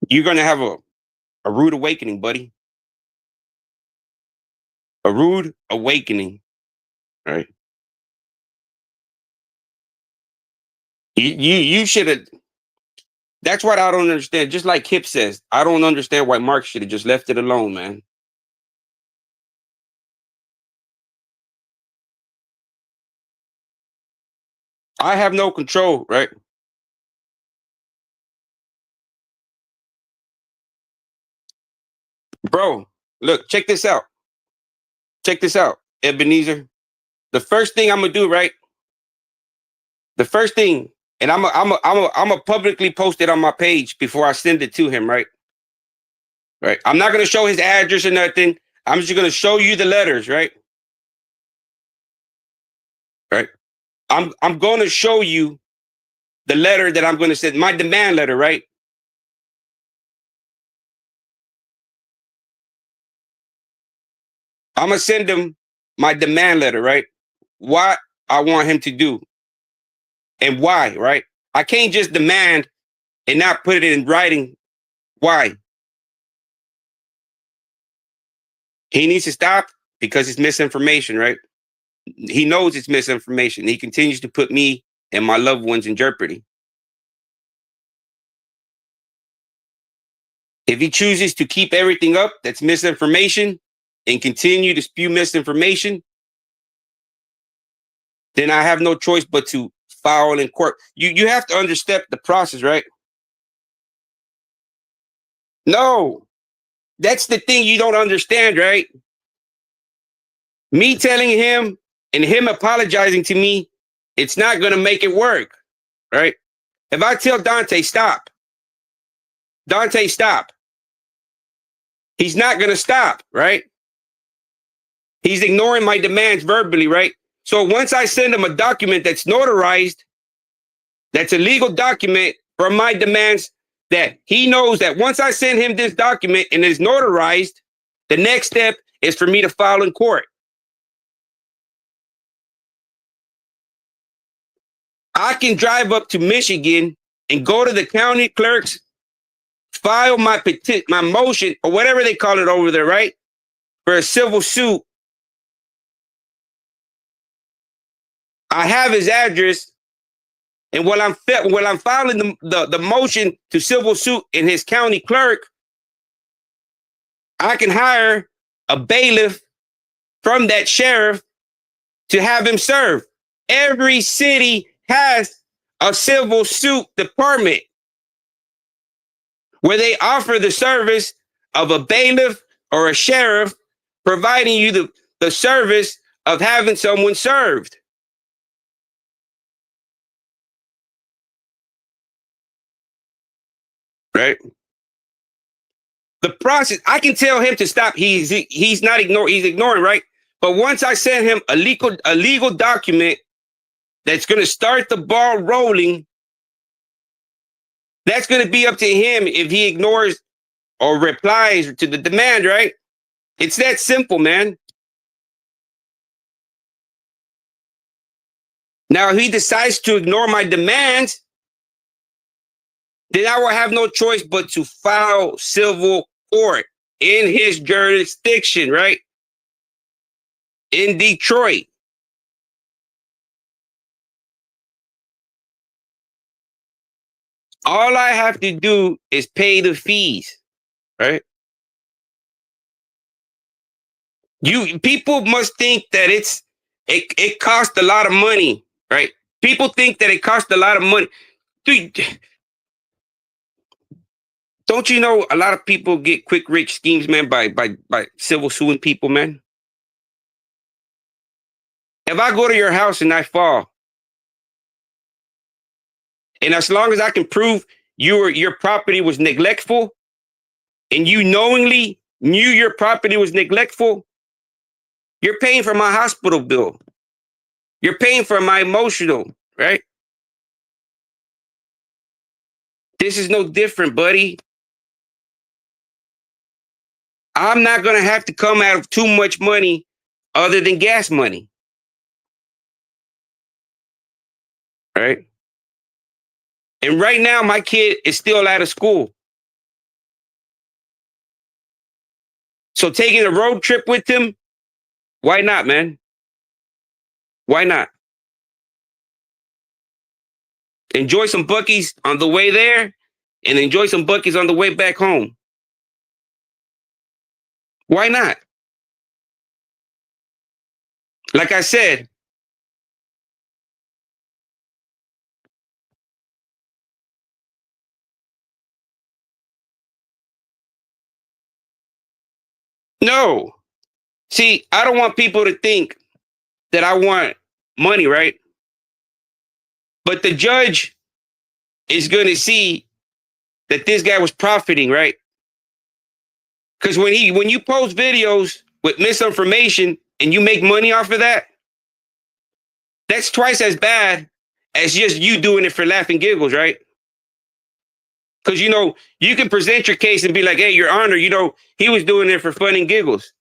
you're gonna have a rude awakening, buddy. A rude awakening. right? You should have. That's what I don't understand. Just like Kip says, I don't understand why Mark should have just left it alone, man. I have no control, right? Bro, look, check this out. Check this out, Ebenezer. The first thing I'm gonna do, right? The first thing, and I'm a publicly post it on my page before I send it to him, right? Right. I'm not gonna show his address or nothing. I'm just gonna show you the letters, right? Right. I'm gonna show you the letter that I'm gonna send, my demand letter, right? I'm gonna send him my demand letter, right? What I want him to do and why, right? I can't just demand and not put it in writing. Why? He needs to stop because it's misinformation, right? He knows it's misinformation. He continues to put me and my loved ones in jeopardy. If he chooses to keep everything up that's misinformation and continue to spew misinformation, then I have no choice but to file in court. You have to understep the process, right? No, that's the thing you don't understand, right? Me telling him and him apologizing to me, it's not going to make it work, right? If I tell Dante, stop, Dante, stop, he's not going to stop, right? He's ignoring my demands verbally, right? So once I send him a document that's notarized, that's a legal document from my demands, that he knows that once I send him this document and it's notarized, the next step is for me to file in court. I can drive up to Michigan and go to the county clerk's, file my my motion or whatever they call it over there, right? For a civil suit. I have his address, and while I'm filing the motion to civil suit in his county clerk, I can hire a bailiff from that sheriff to have him serve. Every city has a civil suit department where they offer the service of a bailiff or a sheriff providing you the service of having someone served. Right? The process, I can tell him to stop. He's not ignoring, he's ignoring, right? But once I send him a legal document that's going to start the ball rolling, that's going to be up to him if he ignores or replies to the demand, right? It's that simple, man. Now, if he decides to ignore my demands, then I will have no choice but to file civil court in his jurisdiction, right? In Detroit. All I have to do is pay the fees, right? You people must think that it costs a lot of money, right? People think that it costs a lot of money. Dude, don't you know a lot of people get quick rich schemes, man, by civil suing people, man? If I go to your house and I fall, and as long as I can prove your property was neglectful, and you knowingly knew your property was neglectful, you're paying for my hospital bill. You're paying for my emotional, right? This is no different, buddy. I'm not going to have to come out of too much money other than gas money, right? And right now, my kid is still out of school. So taking a road trip with him, why not, man? Why not? Enjoy some Buc-ee's on the way there and enjoy some Buc-ee's on the way back home. Why not? Like I said, no. See, I don't want people to think that I want money, right? But the judge is going to see that this guy was profiting, right? Because when you post videos with misinformation and you make money off of that, that's twice as bad as just you doing it for laughing giggles, right? Because you can present your case and be like, "Hey, Your Honor, he was doing it for fun and giggles."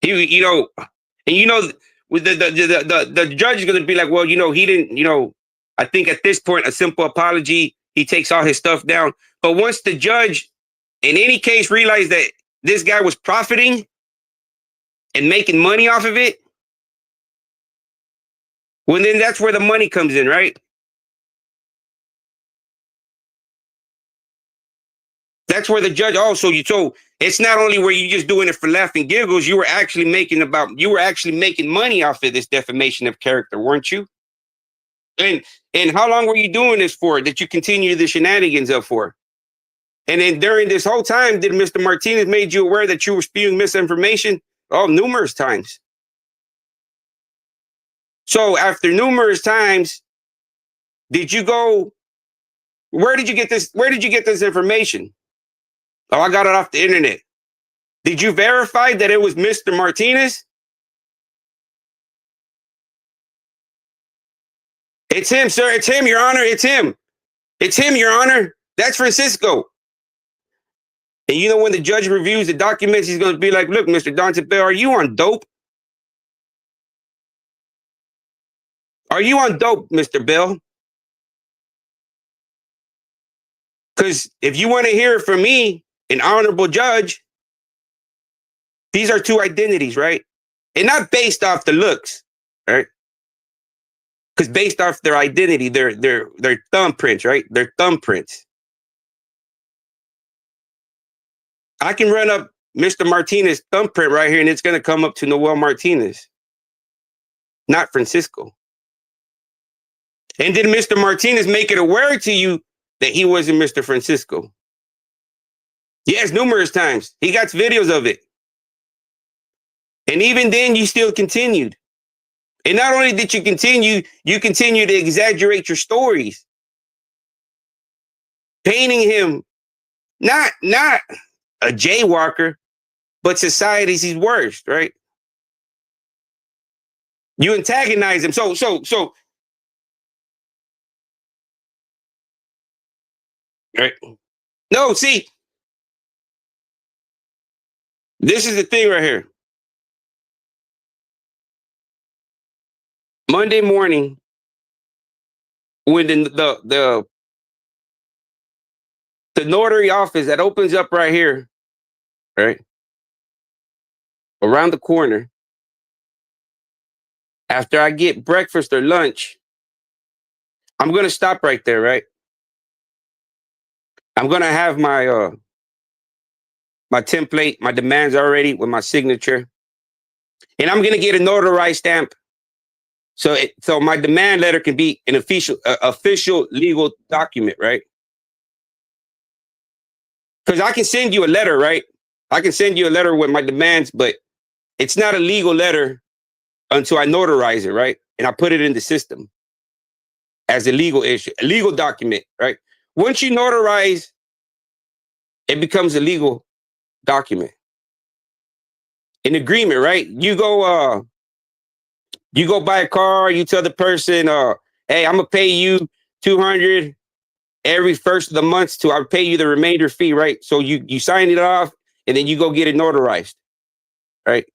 And with the judge is going to be like, "Well, he didn't. I think at this point, a simple apology, he takes all his stuff down." But once the judge, in any case, realized that this guy was profiting and making money off of it, well, then that's where the money comes in, right? That's where the judge also so it's not only were you just doing it for laughing giggles, you were actually making money off of this defamation of character, weren't you? And how long were you doing this for? That you continue the shenanigans up for? And then during this whole time, did Mr. Martinez made you aware that you were spewing misinformation? Oh, numerous times. So after numerous times, did you go? Where did you get this? Where did you get this information? Oh, I got it off the internet. Did you verify that it was Mr. Martinez? It's him, sir. It's him, Your Honor. It's him. It's him, Your Honor. That's Francisco. And when the judge reviews the documents, he's going to be like, "Look, Mr. Donta Bell, are you on dope? Are you on dope, Mr. Bell? Because if you want to hear it from me, an honorable judge, these are two identities, right? And not based off the looks, right? Because based off their identity, their thumbprints, right? Their thumbprints. I can run up Mr. Martinez's thumbprint right here, and it's going to come up to Noel Martinez, not Francisco. And did Mr. Martinez make it aware to you that he wasn't Mr. Francisco? Yes, numerous times. He got videos of it. And even then, you still continued. And not only did you continue to exaggerate your stories, painting him not a jaywalker, but society's worst, right? You antagonize him. So right. No, see, this is the thing right here. Monday morning, when the notary office that opens up right here, right around the corner, after I get breakfast or lunch, I'm gonna stop right there, right? I'm gonna have my template, my demands already with my signature, and I'm gonna get a notarized stamp. So my demand letter can be an official legal document, right? Because I can send you a letter, right? I can send you a letter with my demands, but it's not a legal letter until I notarize it, right? And I put it in the system as a legal issue, a legal document, right? Once you notarize, it becomes a legal document. An agreement, right? You go buy a car, you tell the person, hey, I'm gonna pay you 200 every first of the month to I'll pay you the remainder fee, right? So you sign it off and then you go get it notarized, right?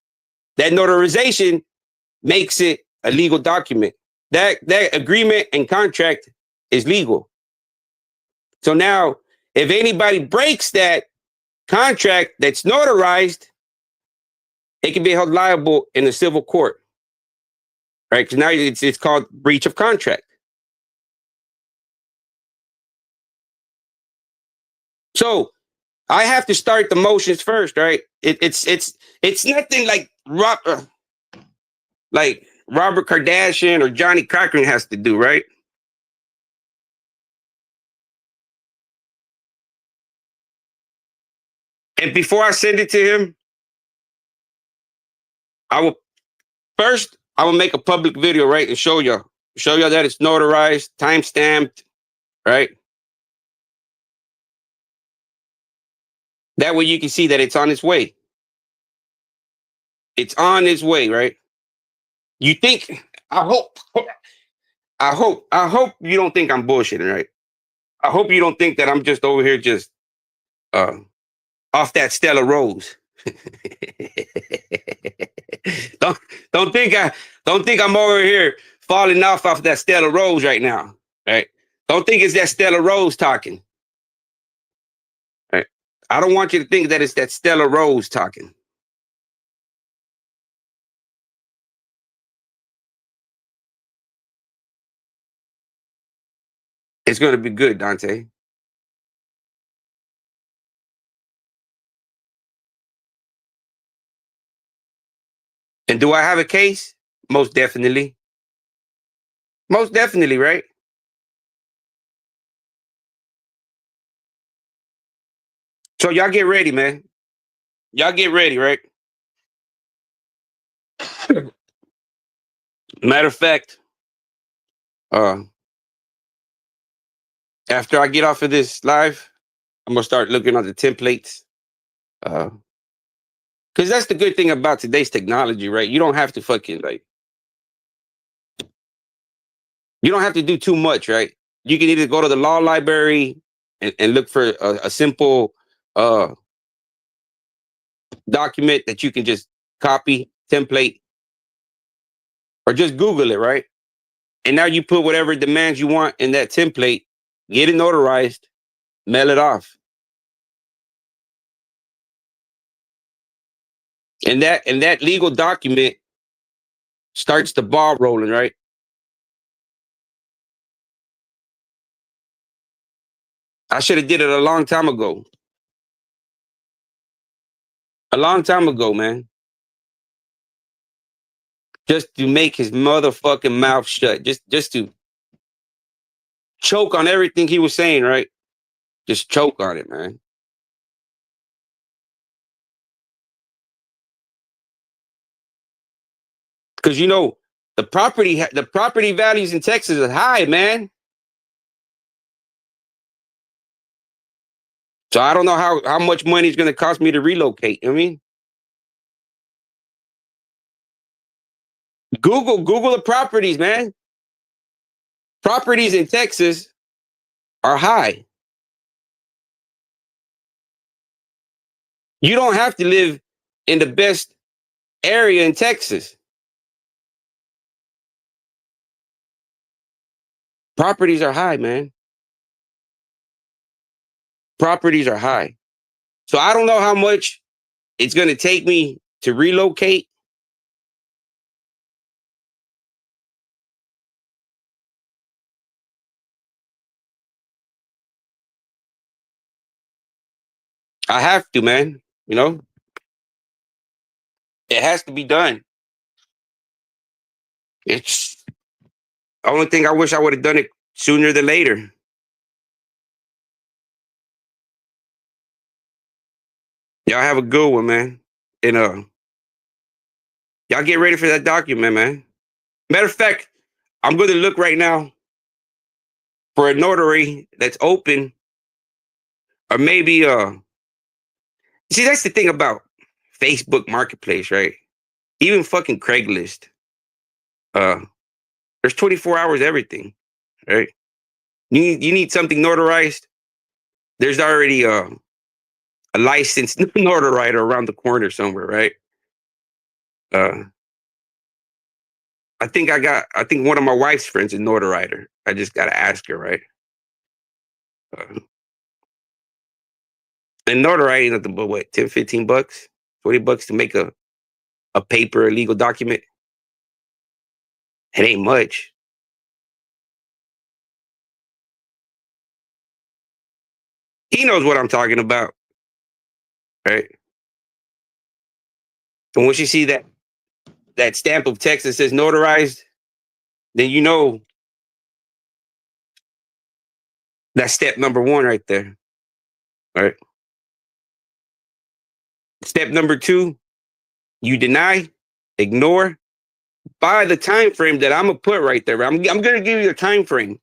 That notarization makes it a legal document. That agreement and contract is legal. So now, if anybody breaks that contract that's notarized, it can be held liable in a civil court, right? Because now it's called breach of contract. So I have to start the motions first, right? It's nothing like Robert Kardashian or Johnny Cochran has to do, right? And before I send it to him, I will first I will make a public video, right, and show y'all that it's notarized, time stamped, right? That way you can see that it's on its way. It's on its way, right? You think I hope you don't think I'm bullshitting, right? I hope you don't think that I'm just over here just uh off that Stella Rose. don't don't think I'm over here falling off that Stella Rose right now, right? Don't think it's that Stella Rose talking, right? I don't want you to think that it's that Stella Rose talking. It's going to be good, Dante. And do I have a case? Most definitely. Most definitely, right? So y'all get ready, man. Y'all get ready, right? Matter of fact, uh, after I get off of this live, I'm gonna start looking at the templates. Because that's the good thing about today's technology, right? You don't have to fucking you don't have to do too much, right? You can either go to the law library and look for a simple uh document that you can just copy, template, or just Google it, right? And now you put whatever demands you want in that template, get it notarized, mail it off. And that legal document starts the ball rolling, right? I should have did it a long time ago. A long time ago, man. Just to make his motherfucking mouth shut. Just to choke on everything he was saying, right? Just choke on it, man. Because the property values in Texas are high, man. So I don't know how much money it's going to cost me to relocate. I mean, Google the properties, man. Properties in Texas are high. You don't have to live in the best area in Texas. Properties are high, man. Properties are high. So I don't know how much it's going to take me to relocate. I have to, man. You know, it has to be done. It's the only thing I wish I would have done it sooner than later. Y'all have a good one, man. And y'all get ready for that document, man. Matter of fact, I'm going to look right now for a notary that's open, or maybe see, that's the thing about Facebook Marketplace, right? Even fucking Craigslist. Uh, there's 24 hours everything, right? You need something notarized. There's already a licensed notarizer around the corner somewhere, right? Uh, I think one of my wife's friends is notarizer. I just gotta ask her, right? Uh, and notarizing nothing but what, 10, $15, $20 to make a paper, a legal document? It ain't much. He knows what I'm talking about, right? And once you see that stamp of text that says notarized, then you know that's step number one right there. Right. Step number two, you deny, ignore. By the time frame that I'm gonna put right there, I'm gonna give you a time frame.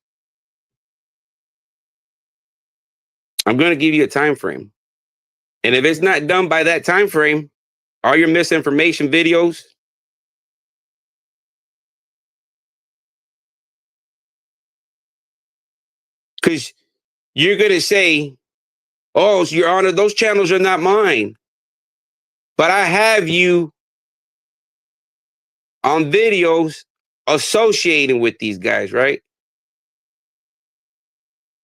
I'm gonna give you a time frame. And if it's not done by that time frame, all your misinformation videos, because you're gonna say, "Oh, Your Honor, those channels are not mine," but I have you on videos associating with these guys, right?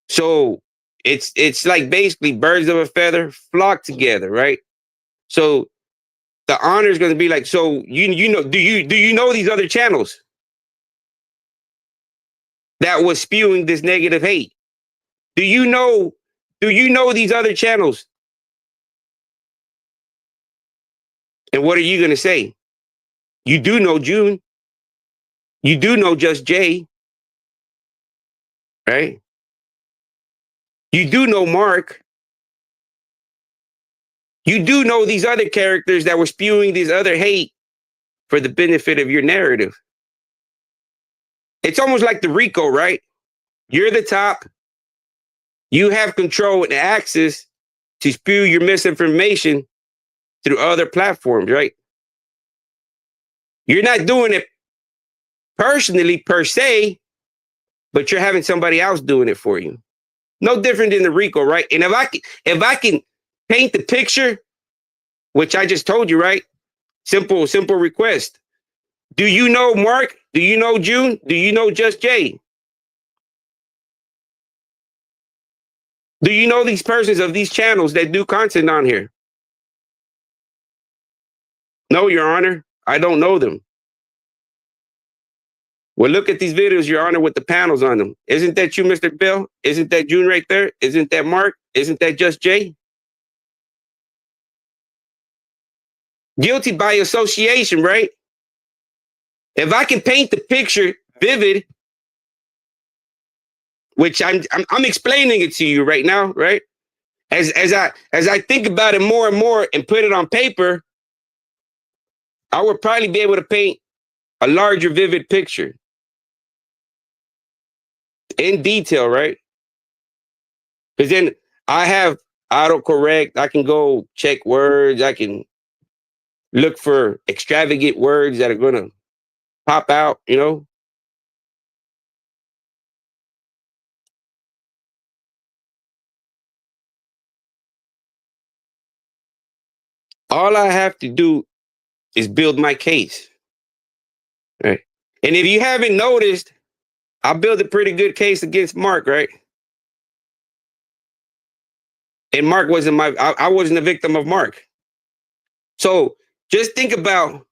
So it's like basically birds of a feather flock together, right? So the honor is going to be like, so you know, do you know these other channels that was spewing this negative hate? Do you know these other channels? And what are you going to say? You do know June. You do know Just Jay, right? You do know Mark. You do know these other characters that were spewing these other hate for the benefit of your narrative. It's almost like the RICO, right? You're the top. You have control and access to spew your misinformation through other platforms, right? You're not doing it personally per se, but you're having somebody else doing it for you. No different than the RICO, right? And if I can paint the picture, which I just told you, right? Simple request. Do you know Mark? Do you know June? Do you know Just Jay? Do you know these persons of these channels that do content on here? No, Your Honor, I don't know them. Well, look at these videos, Your Honor, with the panels on them. Isn't that you, Mr. Bill? Isn't that June right there? Isn't that Mark? Isn't that Just Jay? Guilty by association, right? If I can paint the picture vivid, which I'm explaining it to you right now, right? As I think about it more and more and put it on paper, I would probably be able to paint a larger, vivid picture in detail, right? Because then I have autocorrect. I can go check words. I can look for extravagant words that are going to pop out, you know? All I have to do is build my case, right? And if you haven't noticed, I built a pretty good case against Mark, right? And Mark wasn't I wasn't a victim of Mark. So just think about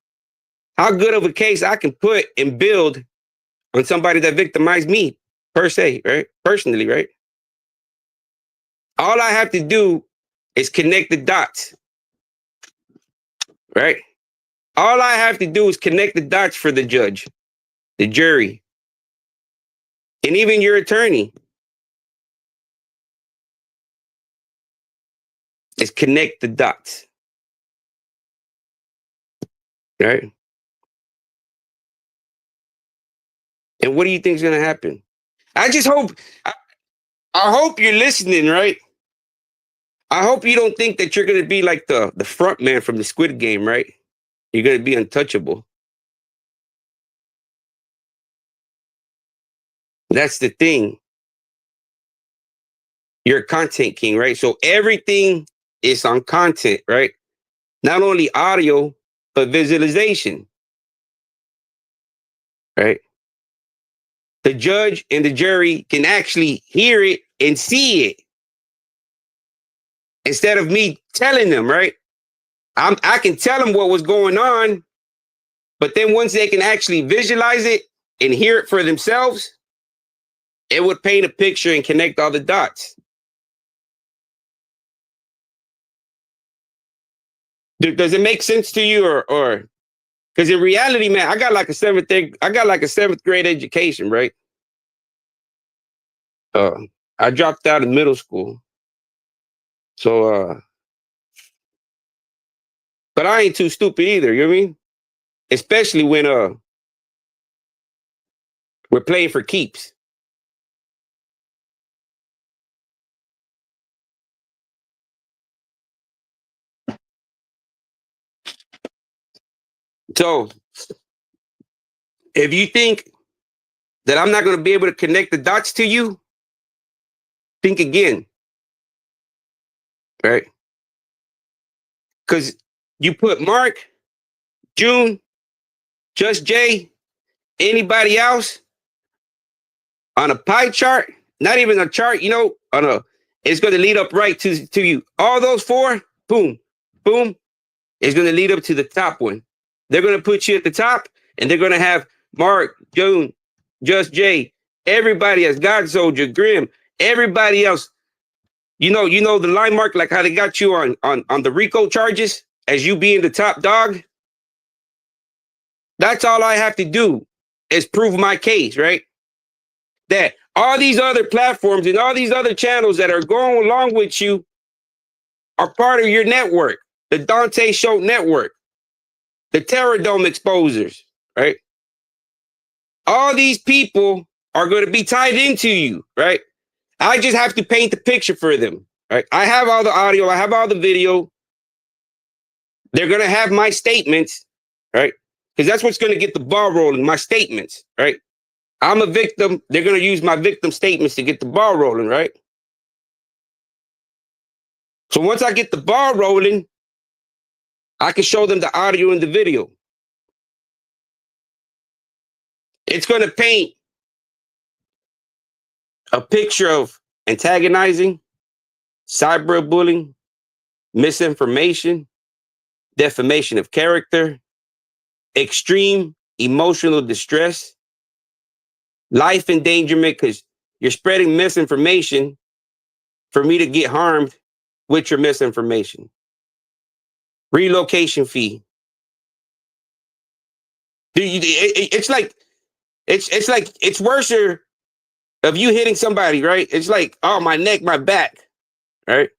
how good of a case I can put and build on somebody that victimized me per se, right? Personally, right? All I have to do is connect the dots, right? All I have to do is connect the dots for the judge, the jury, and even your attorney. Is connect the dots, right? And what do you think is going to happen? I just hope, I hope you're listening, right? I hope you don't think that you're going to be like the front man from the Squid Game, right? You're going to be untouchable. That's the thing. You're a content king, right? So everything is on content, right? Not only audio, but visualization, right? The judge and the jury can actually hear it and see it instead of me telling them, right? I can tell them what was going on, But then once they can actually visualize it and hear it for themselves, it would paint a picture and connect all the dots. Does it make sense to you, or because in reality, man, I got like a seventh grade education, right? Uh, I dropped out of middle school, so but I ain't too stupid either. You know what I mean? Especially when we're playing for keeps. So if you think that I'm not going to be able to connect the dots to you, think again, right? Because you put Mark, June, Just Jay, anybody else on a pie chart, not even a chart, on a, it's going to lead up right to you. All those four, boom, boom, is going to lead up to the top one. They're going to put you at the top, and they're going to have Mark, June, Just Jay, everybody else, God Soldier, Grim, everybody else. You know the line mark, like how they got you on the RICO charges as you being the top dog. That's all I have to do is prove my case, right? That all these other platforms and all these other channels that are going along with you are part of your network, the Dante Show network, the Terror Dome exposers, right? All these people are going to be tied into you, right? I just have to paint the picture for them, right? I have all the audio, I have all the video. They're going to have my statements, right? Because that's what's going to get the ball rolling, my statements, right? I'm a victim. They're going to use my victim statements to get the ball rolling, right? So once I get the ball rolling, I can show them the audio and the video. It's going to paint a picture of antagonizing, cyberbullying, misinformation, defamation of character, extreme emotional distress, life endangerment because you're spreading misinformation for me to get harmed with your misinformation. Relocation fee. It's like it's worse of you hitting somebody, right? It's like, oh, my neck, my back, right?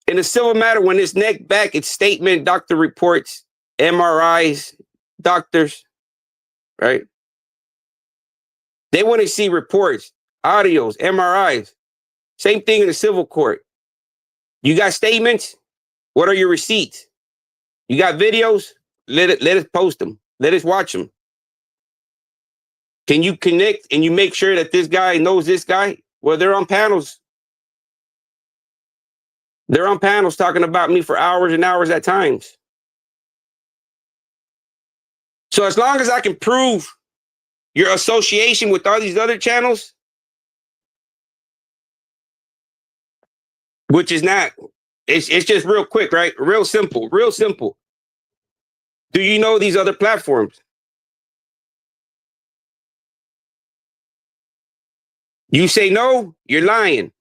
In a civil matter, when it's neck, back, it's statement, doctor reports, MRIs, doctors, right? They want to see reports, audios, MRIs. Same thing in the civil court. You got statements? What are your receipts? You got videos? Let us post them. Let us watch them. Can you connect and you make sure that this guy knows this guy? Well, they're on panels. They're on panels talking about me for hours and hours at times. So as long as I can prove your association with all these other channels, which is not, it's just real quick, right? Real simple, real simple. Do you know these other platforms? You say no, you're lying.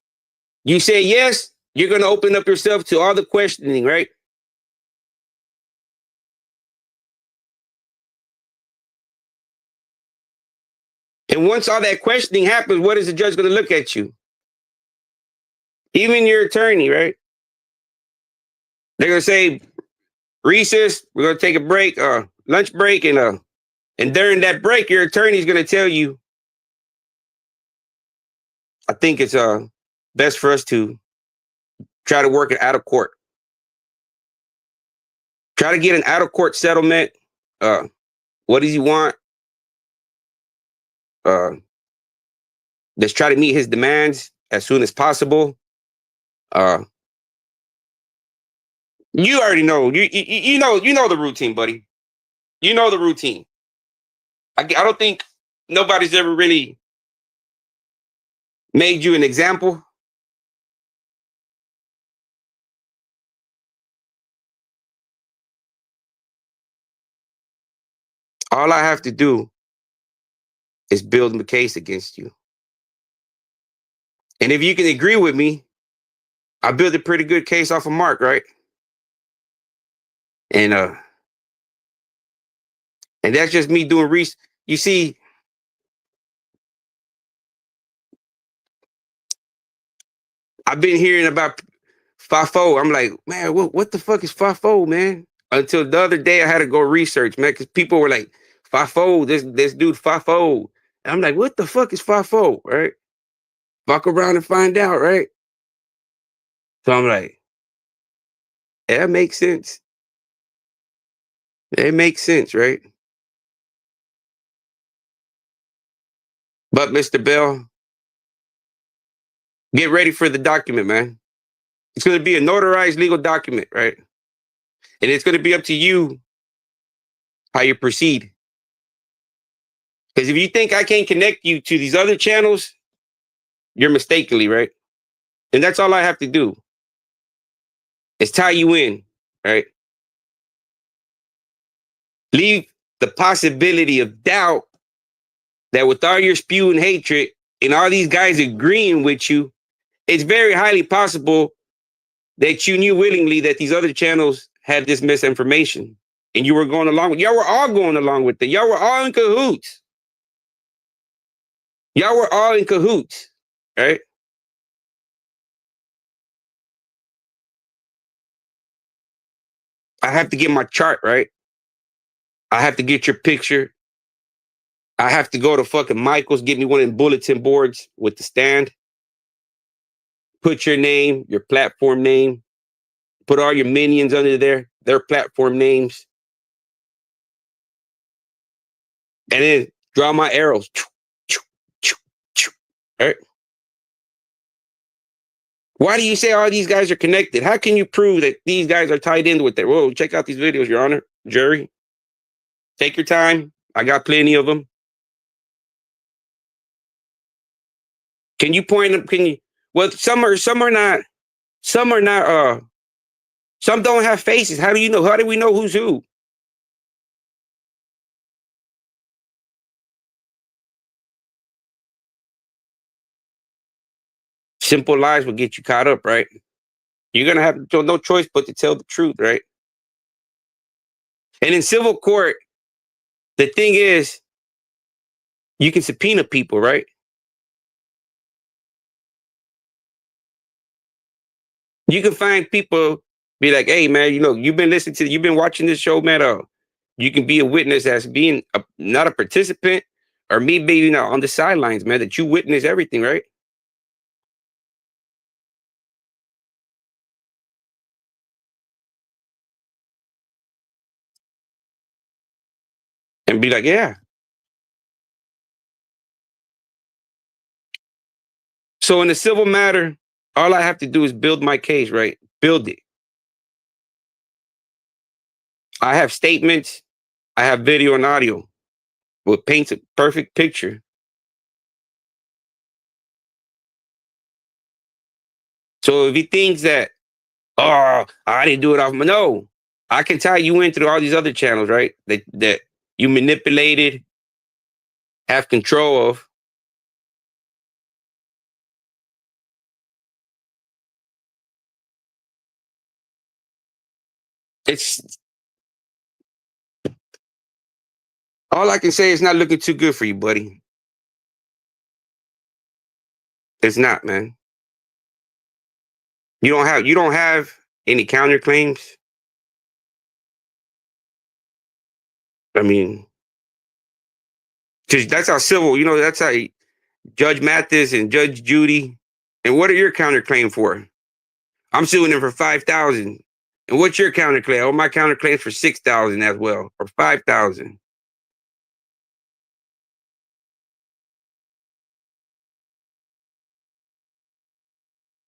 You say yes, you're going to open up yourself to all the questioning, right? And once all that questioning happens, what is the judge going to look at you? Even your attorney, right? They're going to say, recess, we're going to take a break, lunch break, and during that break, your attorney is going to tell you, I think it's best for us to try to work it out of court. Try to get an out of court settlement. What does he want? Uh, let's try to meet his demands as soon as possible. You already know. You know the routine, buddy. You know the routine. I don't think nobody's ever really made you an example. All I have to do is build a case against you. And if you can agree with me, I built a pretty good case off of Mark, right? And and that's just me doing research. You see, I've been hearing about FIFO. I'm like, man, what the fuck is FIFO, man? Until the other day, I had to go research, man, because people were like, FIFO, this dude FIFO. And I'm like, what the fuck is FIFO, right? Fuck around and find out, right? So I'm like, yeah, that makes sense. It makes sense, right? But Mr. Bell, get ready for the document, man. It's going to be a notarized legal document, right? And it's going to be up to you how you proceed. Because if you think I can't connect you to these other channels, you're mistakenly, right? And that's all I have to do is tie you in, right? Leave the possibility of doubt that with all your spewing hatred and all these guys agreeing with you, it's very highly possible that you knew willingly that these other channels had this misinformation and you were going along with, y'all were all going along with it. Y'all were all in cahoots. Y'all were all in cahoots, right? I have to get my chart, right? I have to get your picture. I have to go to fucking Michael's, get me one of them bulletin boards with the stand. Put your name, your platform name, put all your minions under there, their platform names, and then draw my arrows. All right. Why do you say all these guys are connected? How can you prove that these guys are tied in with it? Whoa, check out these videos, Your Honor. Jury, take your time. I got plenty of them. Can you point them? Can you? Well, some are not. Some are not. Some don't have faces. How do you know? How do we know who's who? Simple lies will get you caught up, right? You're gonna have no choice but to tell the truth, right? And in civil court, the thing is, you can subpoena people, right? You can find people, be like, hey, man, you've been listening to, you've been watching this show, man. You can be a witness as being not a participant or me being on the sidelines, man, that you witness everything, right? And be like, yeah. So in a civil matter, all I have to do is build my case, right? Build it. I have statements, I have video and audio, what paints a perfect picture. So if he thinks that, oh, I didn't do it off my, no, I can tie you in through all these other channels, right? That you manipulated, have control of. It's all I can say is not looking too good for you, buddy. It's not, man. You don't have any counterclaims. I mean, because that's how civil, that's how Judge Mathis and Judge Judy. And what are your counterclaim for? I'm suing them for 5,000. And what's your counterclaim? Oh, my counterclaim's for 6,000 as well, or 5,000.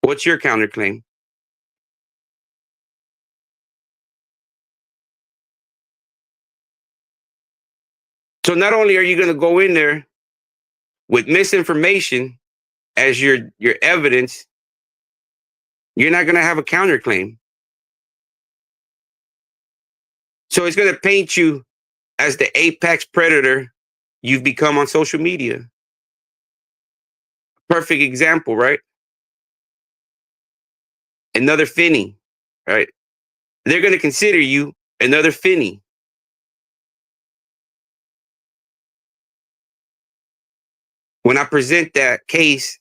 What's your counterclaim? So not only are you going to go in there with misinformation as your evidence, you're not going to have a counterclaim. So it's going to paint you as the apex predator you've become on social media. Perfect example, right? Another Finney, right? They're going to consider you another Finney. When I present that case,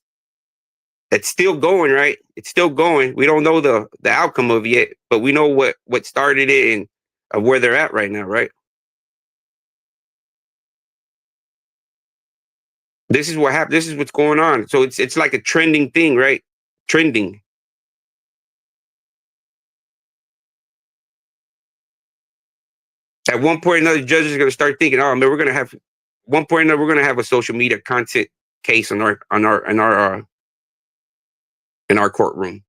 it's still going, right? It's still going. We don't know the outcome of it yet, but we know what started it and where they're at right now, right? This is what happened. This is what's going on. So it's like a trending thing, right? Trending. At one point or another, judges are going to start thinking, "Oh man, we're going to have one point or another, we're going to have a social media content case on our courtroom."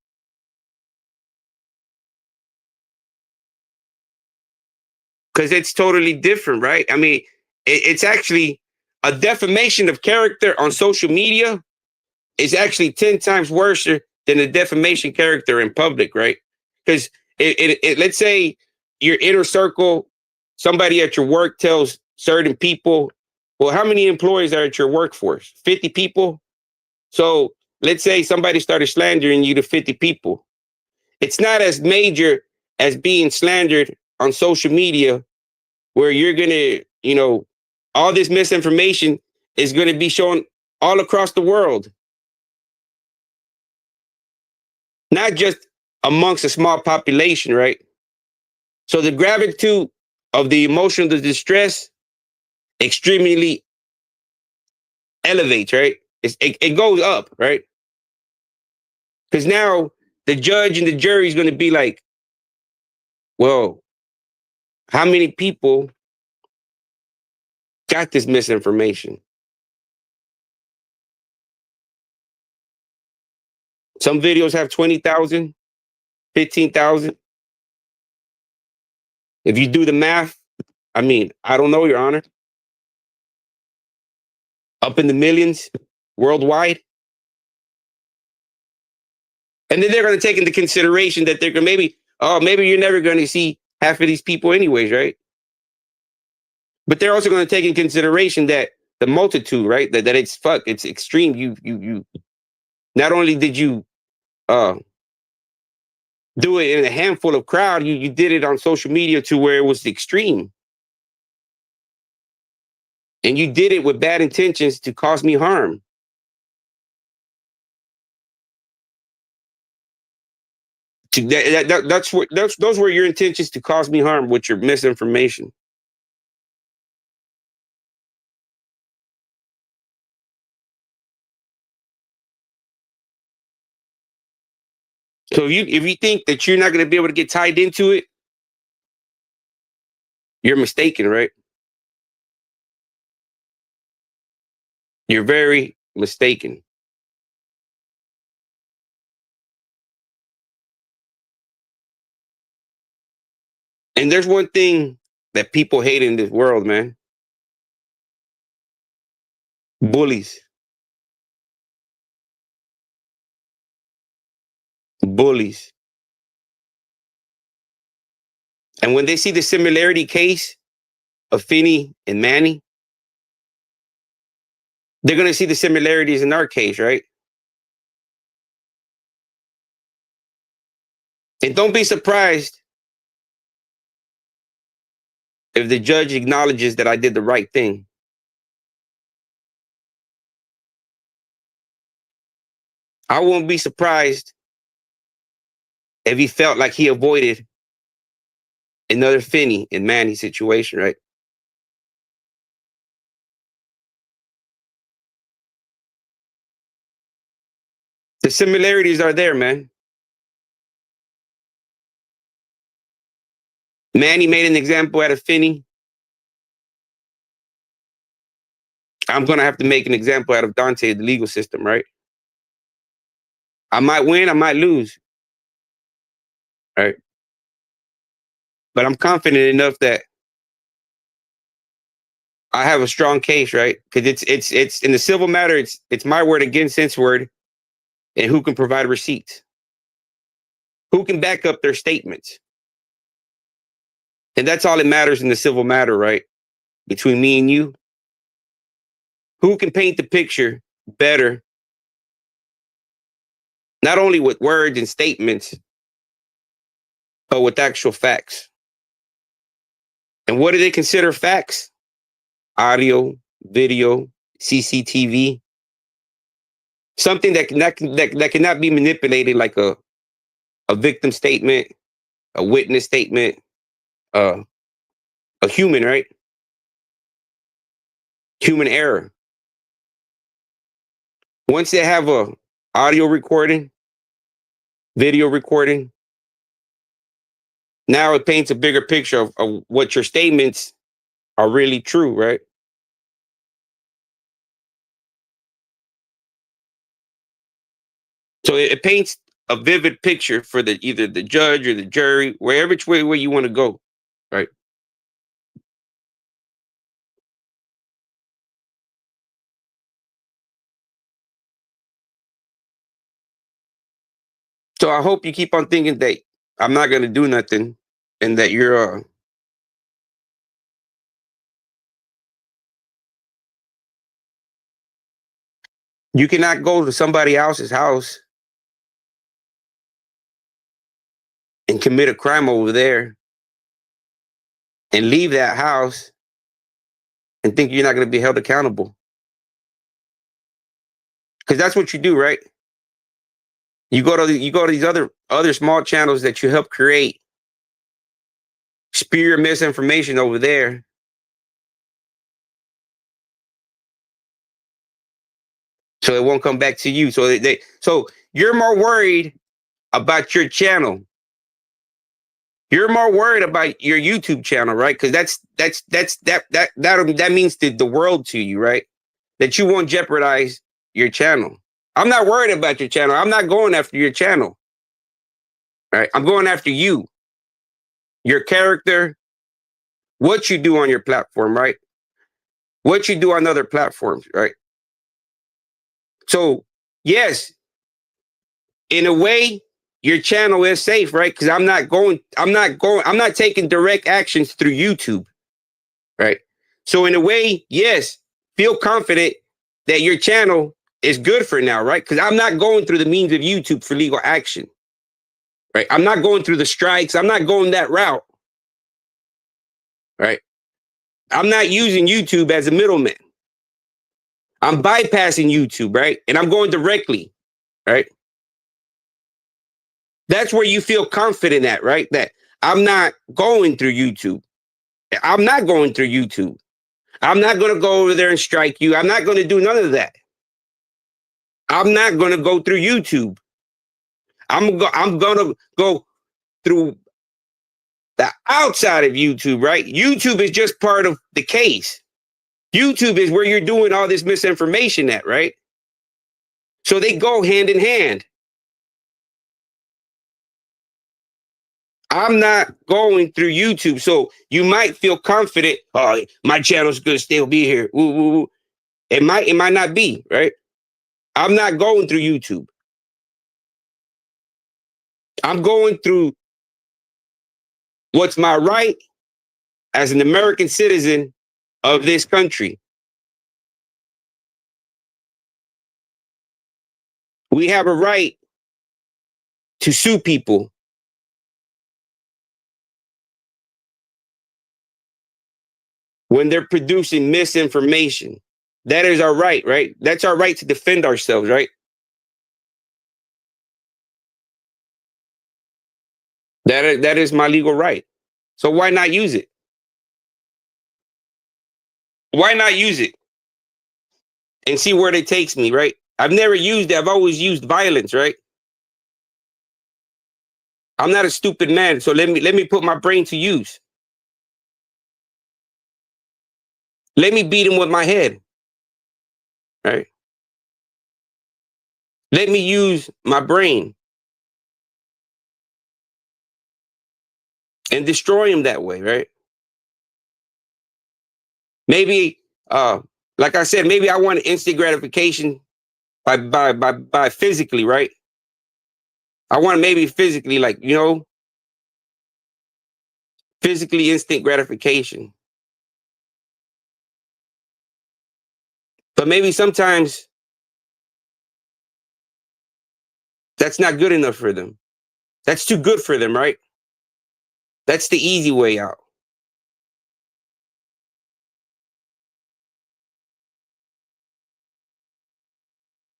Because it's totally different, right? I mean, it's actually a defamation of character on social media is actually 10 times worse than a defamation character in public, right? Because let's say your inner circle, somebody at your work tells certain people, well, how many employees are at your workforce? 50 people. So let's say somebody started slandering you to 50 people. It's not as major as being slandered on social media where you're going to, all this misinformation is going to be shown all across the world, not just amongst a small population, right? So the gravity of the emotional distress extremely elevates, right? It goes up, right? Because now the judge and the jury is going to be like, well, how many people got this misinformation? Some videos have 20,000, 15,000. If you do the math, I mean, I don't know, Your Honor, up in the millions worldwide. And then they're going to take into consideration that they're going to maybe you're never going to see half of these people anyways, right? But they're also going to take in consideration that the multitude, right? That it's extreme. You not only did you uh do it in a handful of crowd, you did it on social media to where it was extreme. And you did it with bad intentions to cause me harm. Those were your intentions to cause me harm with your misinformation. So if you think that you're not going to be able to get tied into it, you're mistaken, right? You're very mistaken. And there's one thing that people hate in this world, man. Bullies. Bullies. And when they see the similarity case of Finney and Manny, they're going to see the similarities in our case, right? And don't be surprised if the judge acknowledges that I did the right thing. I won't be surprised if he felt like he avoided another Finney and Manny situation, right? The similarities are there, man. Manny made an example out of Finney. I'm going to have to make an example out of Donta, the legal system, right? I might win, I might lose, right? But I'm confident enough that I have a strong case, right? Because it's in the civil matter, it's my word against his word, and who can provide receipts, who can back up their statements, and that's all that matters in the civil matter, right? between me and you? Who can paint the picture better, not only with words and statements, but with actual facts? And what do they consider facts? Audio, video, CCTV, something that cannot be manipulated, like a victim statement, a witness statement, uh, a human, right? Human error. Once they have a audio recording, video recording, now it paints a bigger picture of what your statements are really true, right? So it paints a vivid picture for the either the judge or the jury, wherever which way you want to go, right? So I hope you keep on thinking that I'm not going to do nothing, and that you cannot go to somebody else's house and commit a crime over there and leave that house and think you're not going to be held accountable, because that's what you do, right? You go to these other small channels that you help create, spew your misinformation over there, so it won't come back to you. So you're more worried about your channel. You're more worried about your YouTube channel, right? Because that means the world to you, right? That you won't jeopardize your channel. I'm not worried about your channel. I'm not going after your channel, right? I'm going after you, your character, what you do on your platform, right? What you do on other platforms, right? So, yes, in a way, your channel is safe, right? Because I'm not taking direct actions through YouTube, right? So, in a way, yes, feel confident that your channel is good for now, right? Because I'm not going through the means of YouTube for legal action, right? I'm not going through the strikes. I'm not going that route, right? I'm not using YouTube as a middleman. I'm bypassing YouTube, right? And I'm going directly, right? That's where you feel confident at, right? That I'm not going through YouTube. I'm not going through YouTube. I'm not going to go over there and strike you. I'm not going to do none of that. I'm not going to go through YouTube. I'm going to go through the outside of YouTube, right? YouTube is just part of the case. YouTube is where you're doing all this misinformation at, right? So they go hand in hand. I'm not going through YouTube. So you might feel confident, oh, my channel's gonna still be here. Ooh, ooh, ooh. It might not be, right? I'm not going through YouTube. I'm going through what's my right as an American citizen of this country. We have a right to sue people when they're producing misinformation. That is our right, right? That's our right to defend ourselves, right? That is my legal right. So why not use it? Why not use it and see where it takes me, right? I've never used it. I've always used violence, right? I'm not a stupid man, so let me put my brain to use. Let me beat him with my head, right? Let me use my brain and destroy him that way, right? Maybe, like I said, maybe I want instant gratification by physically, right? I want maybe physically, like, physically instant gratification. But maybe sometimes that's not good enough for them. That's too good for them, right? That's the easy way out.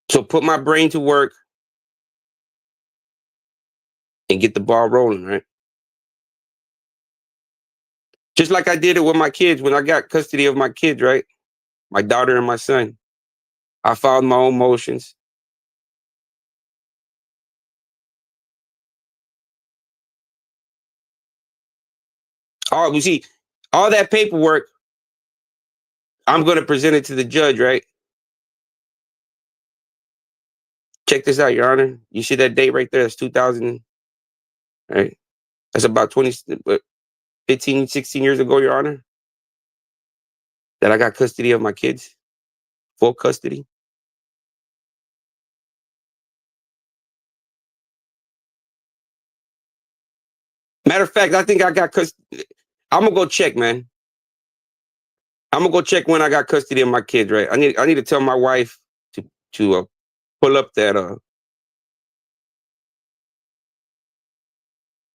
So put my brain to work and get the ball rolling, right? Just like I did it with my kids when I got custody of my kids, right? My daughter and my son. I followed my own motions. Oh, you see, all that paperwork, I'm going to present it to the judge, right? Check this out, Your Honor. You see that date right there? That's 2000, right? That's about 20, 15, 16 years ago, Your Honor, that I got custody of my kids, full custody. Matter of fact, I think I got custody. I'm going to go check, man. I'm going to go check when I got custody of my kids, right? I need to tell my wife to pull up that,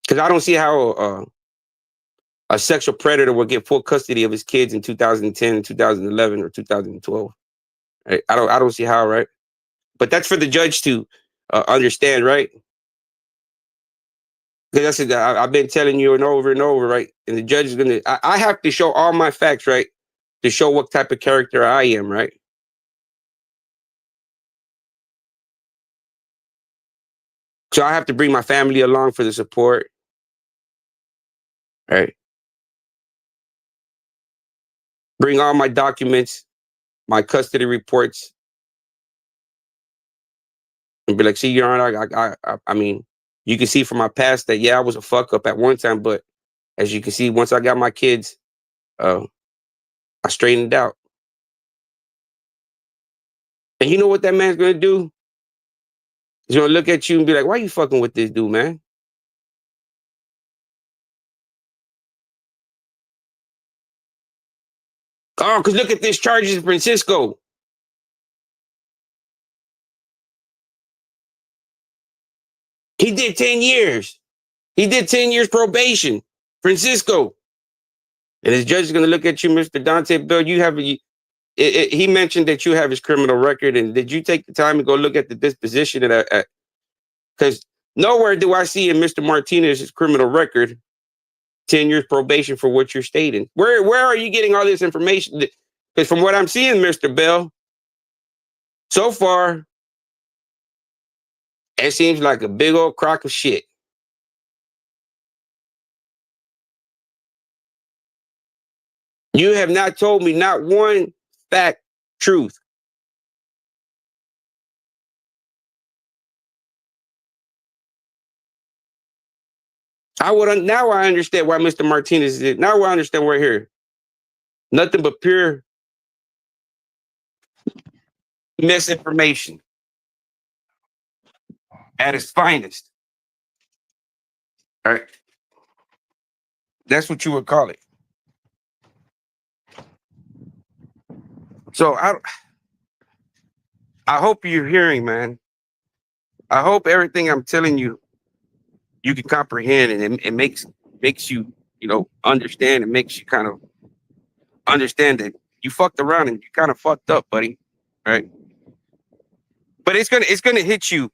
because I don't see how a sexual predator would get full custody of his kids in 2010, 2011, or 2012. Right? I don't see how, right? But that's for the judge to understand, right? Because I said I've been telling you and over, right? And the judge is gonna. I have to show all my facts, right, to show what type of character I am, right? So I have to bring my family along for the support, right? Bring all my documents, my custody reports, and be like, "See, Your Honor, I mean, you can see from my past that yeah, I was a fuck up at one time, but as you can see, once I got my kids, uh, I straightened out." And you know what that man's gonna do? He's gonna look at you and be like, "Why you fucking with this dude, man?" Oh, because look at this charges in Francisco. He did 10 years. He did 10 years probation. Francisco. And his judge is going to look at you, Mr. Dante Bill. He mentioned that you have his criminal record. And did you take the time to go look at the disposition of that? Because nowhere do I see in Mr. Martinez's criminal record 10 years probation for what you're stating. Where are you getting all this information? Because from what I'm seeing, Mr. Bell, so far, it seems like a big old crock of shit. You have not told me not one fact, truth. Now I understand why Mr. Martinez did. Now I understand we're here. Nothing but pure misinformation at its finest. All right. That's what you would call it. So I hope you're hearing, man. I hope everything I'm telling you, you can comprehend, and it makes you, understand. It makes you kind of understand that you fucked around and you kind of fucked up, buddy. Right. But it's gonna hit you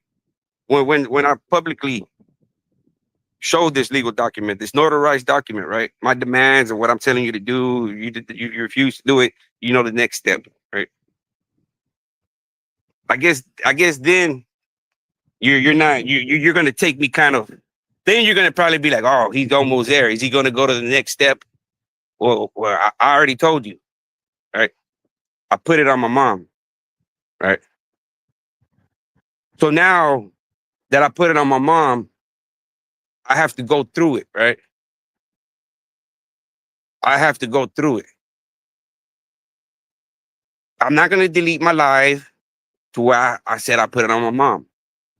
when I publicly show this legal document, this notarized document, right? My demands and what I'm telling you to do, you refuse to do it. You know the next step, right? I guess then you're not you're gonna take me kind of. Then you're gonna probably be like, oh, he's almost there. Is he gonna go to the next step? Well, I already told you, right? I put it on my mom, right? So now that I put it on my mom, I have to go through it, right? I have to go through it. I'm not gonna delete my live to where I said I put it on my mom.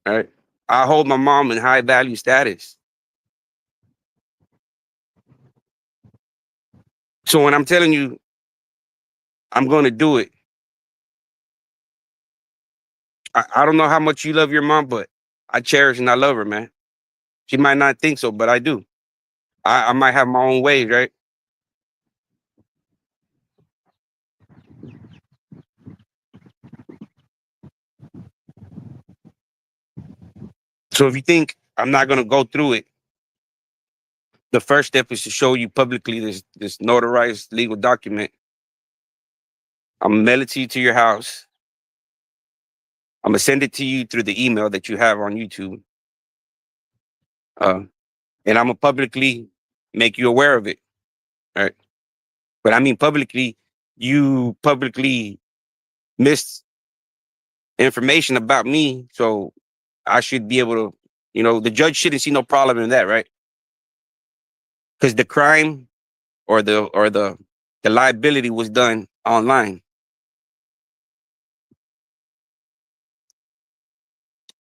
Right? I hold my mom in high value status. So when I'm telling you I'm going to do it, I don't know how much you love your mom, but I cherish and I love her, man. She might not think so, but I do. I might have my own ways, right? So if you think I'm not gonna go through it, the first step is to show you publicly this notarized legal document. I'm gonna mail it to your house. I'm gonna send it to you through the email that you have on YouTube, uh, and I'm gonna publicly make you aware of it. Right? But I mean publicly, you publicly missed information about me, so I should be able to, the judge shouldn't see no problem in that, right? Because the crime or the liability was done online.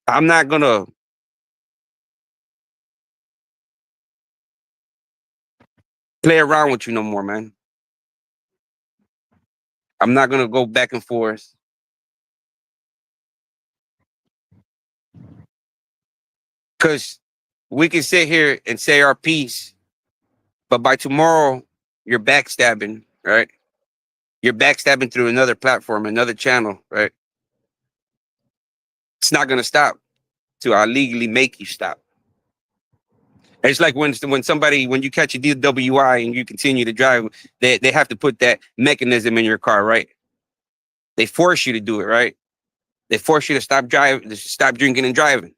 I'm not gonna play around with you no more, man. I'm not gonna go back and forth because we can sit here and say our piece, but by tomorrow you're backstabbing, right? You're backstabbing through another platform, another channel, right? It's not gonna stop till I legally make you stop. It's like when you catch a DWI and you continue to drive, they have to put that mechanism in your car, right? They force you to do it, right? They force you to stop driving, to stop drinking and driving.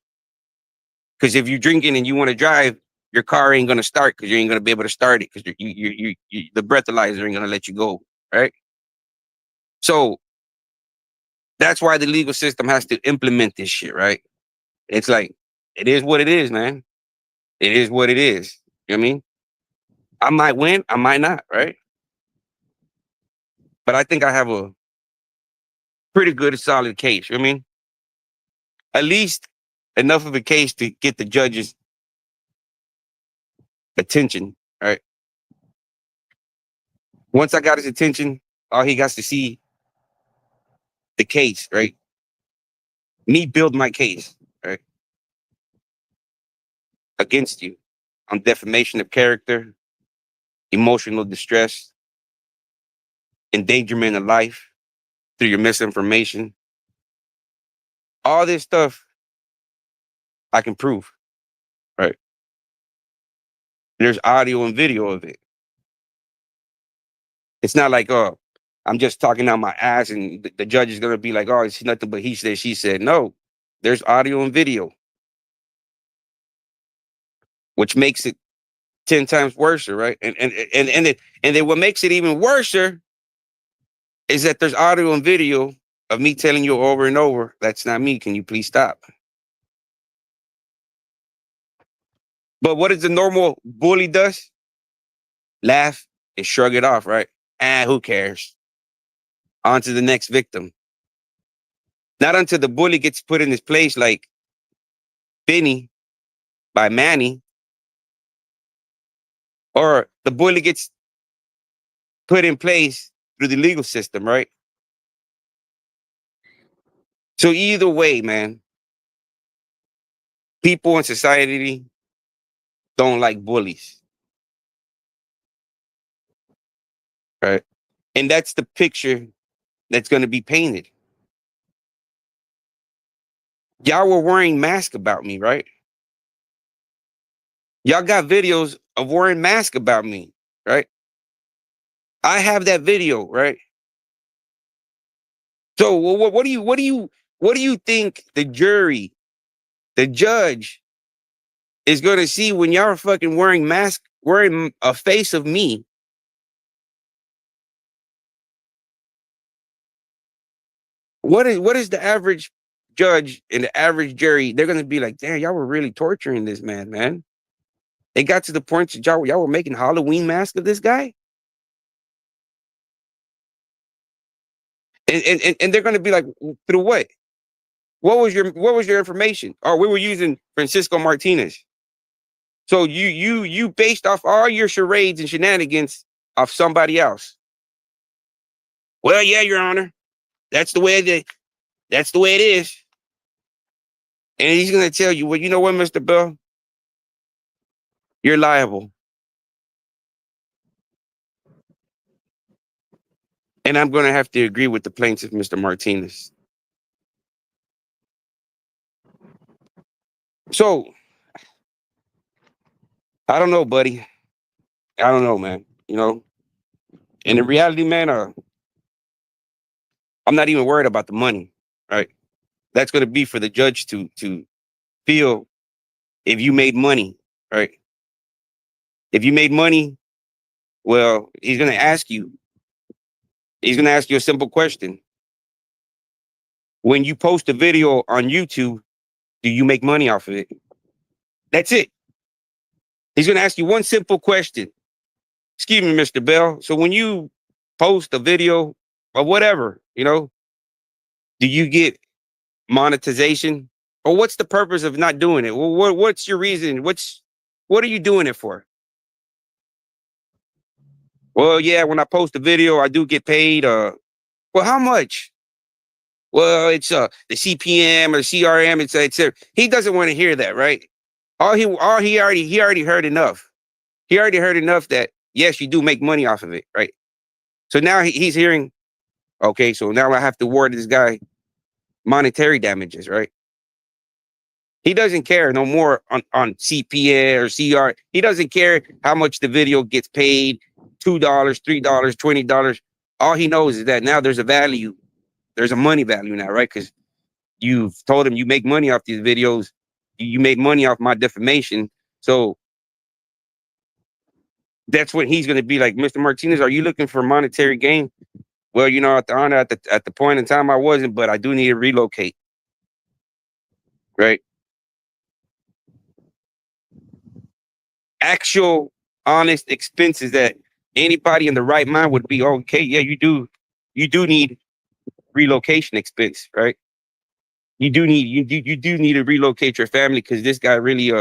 Because if you're drinking and you want to drive, your car ain't gonna start because you ain't gonna be able to start it because the breathalyzer ain't gonna let you go, right? So that's why the legal system has to implement this shit, right? It's like it is what it is, man. It is what it is. You know what I mean? I might win, I might not, right? But I think I have a pretty good, solid case. You know what I mean? At least enough of a case to get the judge's attention, right? Once I got his attention, all he got to see the case, right? Me build my case, right? Against you on defamation of character, emotional distress, endangerment of life through your misinformation. All this stuff I can prove, right? There's audio and video of it. It's not like, oh, I'm just talking out my ass and the judge is gonna be like, oh, it's nothing but he said, she said. No, there's audio and video, which makes it 10 times worse, right? And then what makes it even worse is that there's audio and video of me telling you over and over, that's not me. Can you please stop? But what does the normal bully does? Laugh and shrug it off, right? Who cares? On to the next victim. Not until the bully gets put in his place like Benny by Manny, or the bully gets put in place through the legal system, right? So either way, man, people in society don't like bullies, right? And that's the picture that's going to be painted. Y'all were wearing masks about me, right? Y'all got videos of wearing masks about me, right? I have that video, right? So what do you think the jury, the judge is going to see when y'all are fucking wearing masks, wearing a face of me? What is the average judge and the average jury? They're going to be like, damn, y'all were really torturing this man, man. It got to the point that y'all were making Halloween masks of this guy. And they're going to be like, through what? What was your information? Oh, we were using Francisco Martinez. So you based off all your charades and shenanigans off somebody else. Well, yeah, Your Honor. That's the way it is. And he's gonna tell you, well, you know what, Mr. Bell, you're liable, and I'm gonna have to agree with the plaintiff, Mr. Martinez. So I don't know, buddy. I don't know, man. And in reality, man, I'm not even worried about the money, right? That's gonna be for the judge to feel if you made money, right? If you made money, well, he's gonna ask you a simple question. When you post a video on YouTube, do you make money off of it? That's it. He's gonna ask you one simple question. Excuse me, Mr. Bell. So when you post a video or whatever, do you get monetization? Or what's the purpose of not doing it? Well, what's your reason? What are you doing it for? Well, yeah, when I post a video, I do get paid. Well, how much? Well, it's the CPM or CRM. It's he doesn't want to hear that, right? He already heard enough. He already heard enough that yes, you do make money off of it, right? So now he's hearing, okay, so now I have to award this guy monetary damages, right? He doesn't care no more on CPA or CR. He doesn't care how much the video gets paid, $2, $3, $20. All he knows is that now there's a value. There's a money value now, right? Because you've told him you make money off these videos. You made money off my defamation. So that's what he's going to be like. Mr. Martinez, are you looking for monetary gain? Well, at the point in time I wasn't, but I do need to relocate, right? Actual honest expenses that anybody in the right mind would be okay. Yeah, you do need relocation expense, right? You do need to relocate your family because this guy really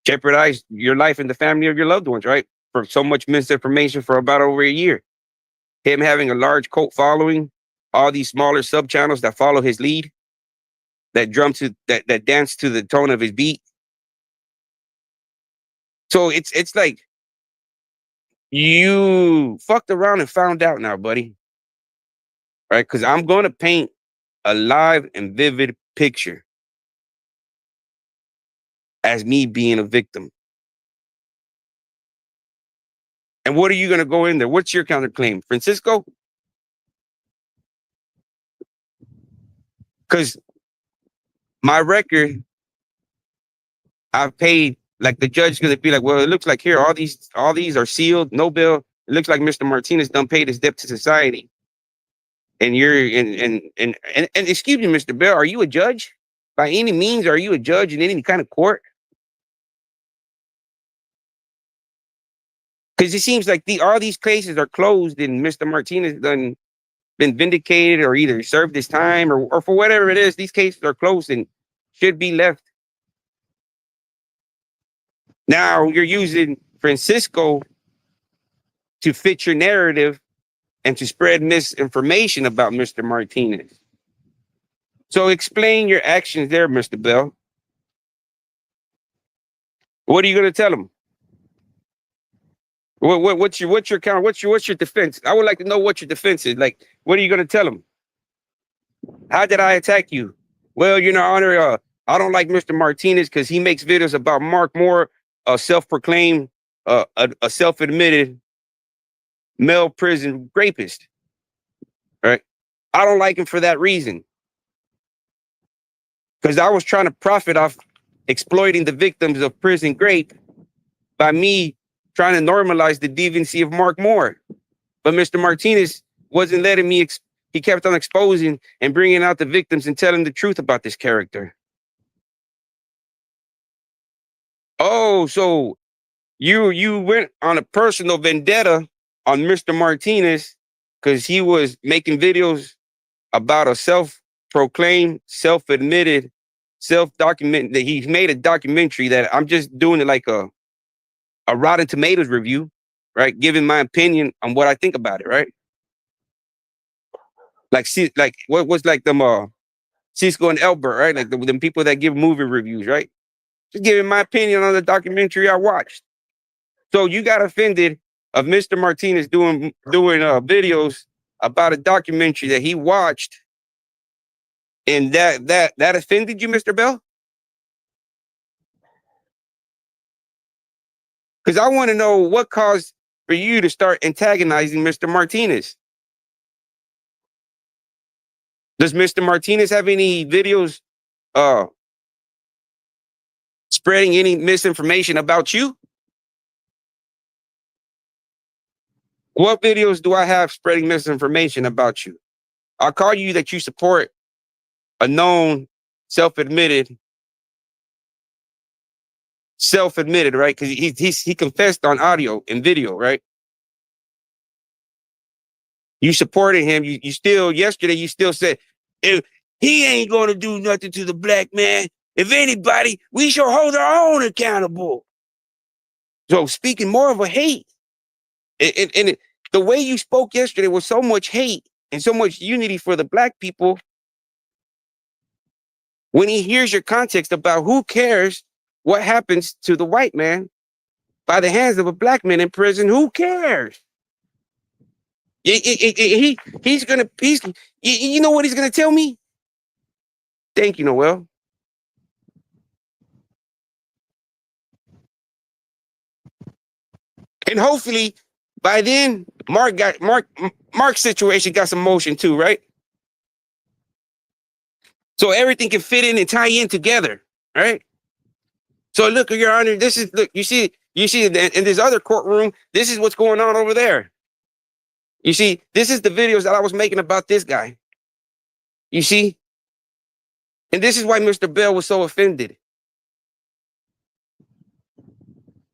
jeopardized your life and the family of your loved ones, right? For so much misinformation for about over a year. Him having a large cult following, all these smaller sub channels that follow his lead, that dance to the tone of his beat. So it's like you fucked around and found out now, buddy. Right? Because I'm gonna paint a live and vivid picture as me being a victim. And what are you gonna go in there? What's your counterclaim, Francisco? Because my record, I've paid. Like the judge's gonna be like, well, it looks like here all these are sealed, no bill. It looks like Mr. Martinez done paid his debt to society. And you're and excuse me, Mr. Bell, are you a judge? By any means, are you a judge in any kind of court? Because it seems like all these cases are closed and Mr. Martinez done been vindicated or either served his time or for whatever it is, these cases are closed and should be left. Now you're using Francisco to fit your narrative and to spread misinformation about Mr. Martinez. So explain your actions there, Mr. Bell. What are you going to tell him? What's your defense? I would like to know what your defense is. Like, what are you going to tell him? How did I attack you? Well, Your Honor, I don't like Mr. Martinez because he makes videos about Mark Moore, a self-proclaimed, a self-admitted male prison rapist. Right? I don't like him for that reason. Because I was trying to profit off exploiting the victims of prison rape by me trying to normalize the deviancy of Mark Moore. But Mr. Martinez wasn't letting me. He kept on exposing and bringing out the victims and telling the truth about this character. Oh, so you went on a personal vendetta on Mr. Martinez because he was making videos about a self-proclaimed, self-admitted, self-document that he made a documentary that I'm just doing it like a Rotten Tomatoes review, right? Giving my opinion on what I think about it, right? Like, see, like what was like them Cisco and Elbert, right? Like them people that give movie reviews, right? Just giving my opinion on the documentary I watched. So you got offended of Mr. Martinez doing videos about a documentary that he watched, and that offended you, Mr. Bell? Because I want to know what caused for you to start antagonizing Mr. Martinez. Does Mr. Martinez have any videos uh spreading any misinformation about you? What videos do I have spreading misinformation about you? I'll call you that you support a known, self-admitted, right? Because he confessed on audio and video, right? You supported him. You still yesterday you still said if he ain't gonna do nothing to the black man, if anybody, we shall hold our own accountable. So speaking more of a hate, and the way you spoke yesterday was so much hate and so much unity for the black people. When he hears your context about who cares what happens to the white man by the hands of a black man in prison, who cares? He's gonna you know what he's gonna tell me? Thank you, Noel. And hopefully by then Mark's situation got some motion too, right? So everything can fit in and tie in together, right? So look, Your Honor, this is look, you see in this other courtroom, this is what's going on over there. You see, this is the videos that I was making about this guy. You see? And this is why Mr. Bell was so offended.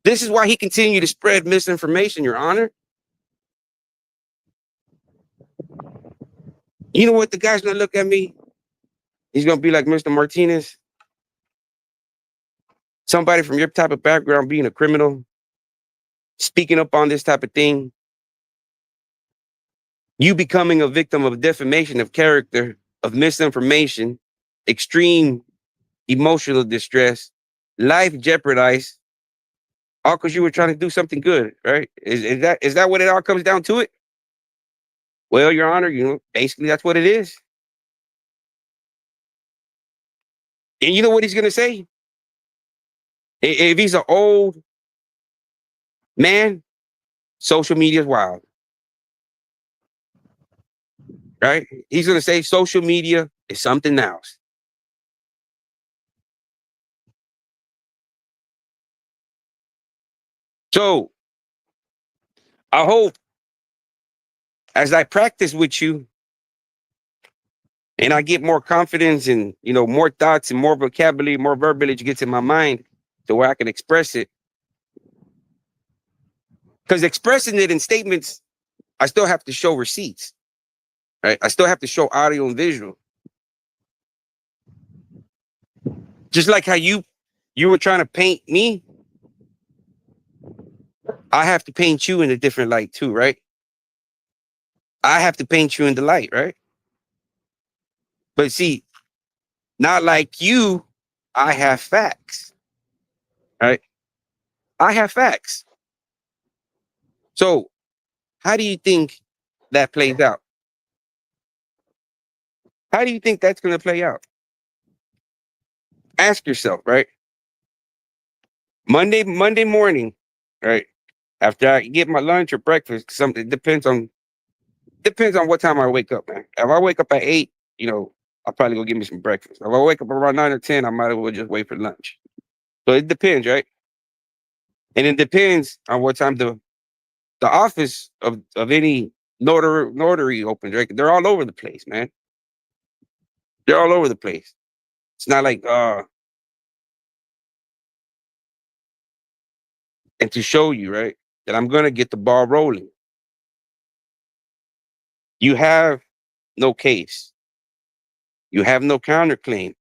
This is why he continued to spread misinformation, Your Honor. You know what? The guy's gonna look at me. He's gonna be like, Mr. Martinez, somebody from your type of background being a criminal, speaking up on this type of thing, you becoming a victim of defamation of character, of misinformation, extreme emotional distress, life jeopardized, all because you were trying to do something good, right? Is that what it all comes down to it? Well, Your Honor, basically that's what it is. And you know what he's gonna say? If he's an old man, social media is wild, right? He's gonna say social media is something else. So I hope as I practice with you and I get more confidence and more thoughts and more vocabulary, more verbiage gets in my mind to where I can express it. Because expressing it in statements, I still have to show receipts, right? I still have to show audio and visual. Just like how you were trying to paint me, I have to paint you in a different light too, right? I have to paint you in the light, right? But see, not like you, I have facts, right? I have facts. So how do you think that plays out? How do you think that's going to play out? Ask yourself, right? Monday morning, right? After I get my lunch or breakfast, something depends on what time I wake up, man. If I wake up at 8, I'll probably go get me some breakfast. If I wake up around 9 or 10, I might as well just wait for lunch. So it depends, right? And it depends on what time the office of any notary opens, right? They're all over the place, man. They're all over the place. It's not like and to show you, right, that I'm gonna get the ball rolling. You have no case. You have no counterclaim.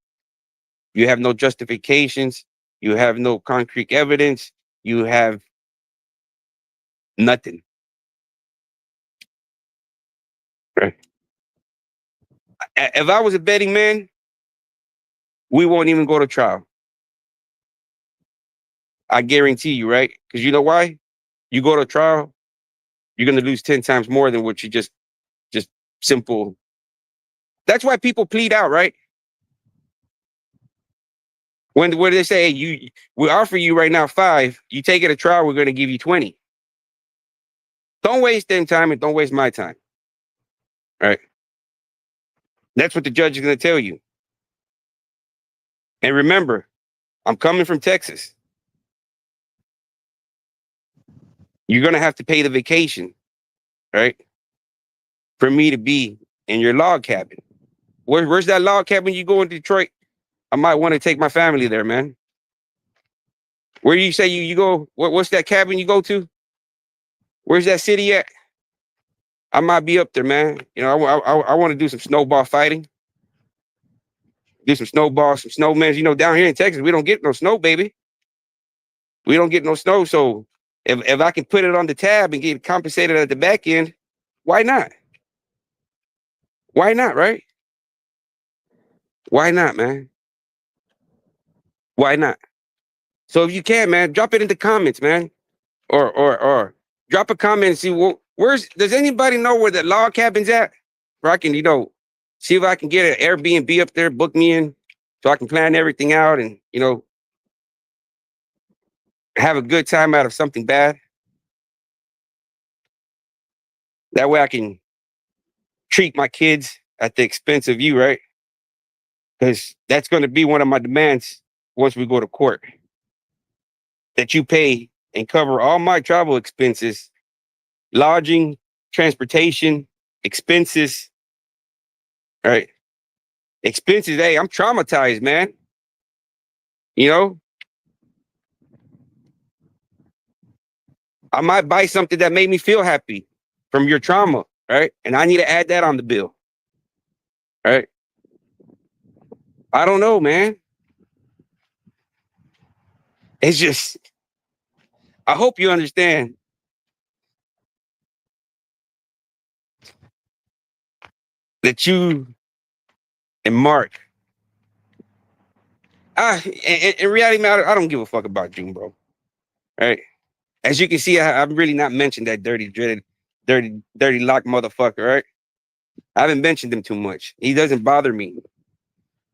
You have no justifications. You have no concrete evidence. You have nothing. Right. If I was a betting man, we won't even go to trial. I guarantee you, right? Because you know why? You go to trial, you're gonna lose 10 times more than what you just simple. That's why people plead out, right? When they say, hey, we offer you right now 5, you take it to trial, we're gonna give you 20. Don't waste them time and don't waste my time. Right? That's what the judge is gonna tell you. And remember, I'm coming from Texas. You're gonna have to pay the vacation, right? For me to be in your log cabin. Where's that log cabin you go in Detroit? I might want to take my family there, man. Where do you say you go? What's that cabin you go to? Where's that city at? I might be up there, man. You know, I want to do some snowball fighting, do some snowballs, some snowmen. You know, down here in Texas, we don't get no snow, baby. We don't get no snow. So if I can put it on the tab and get compensated at the back end, why not? Why not, right? Why not, man? Why not? So if you can, man, drop it in the comments, man. Or drop a comment and see where's does anybody know where that log cabin's at? Where I can, see if I can get an Airbnb up there, book me in so I can plan everything out and, have a good time out of something bad. That way I can treat my kids at the expense of you, right? Because that's going to be one of my demands once we go to court. That you pay and cover all my travel expenses, lodging, transportation, expenses, right? Expenses. Hey, I'm traumatized, man. You know, I might buy something that made me feel happy from your trauma, right? And I need to add that on the bill, right? I don't know, man. It's just, I hope you understand that you and Mark, in reality, man, I don't give a fuck about June, bro. Right? As you can see, I'm really not mentioned that dirty lock motherfucker, right? I haven't mentioned him too much. He doesn't bother me.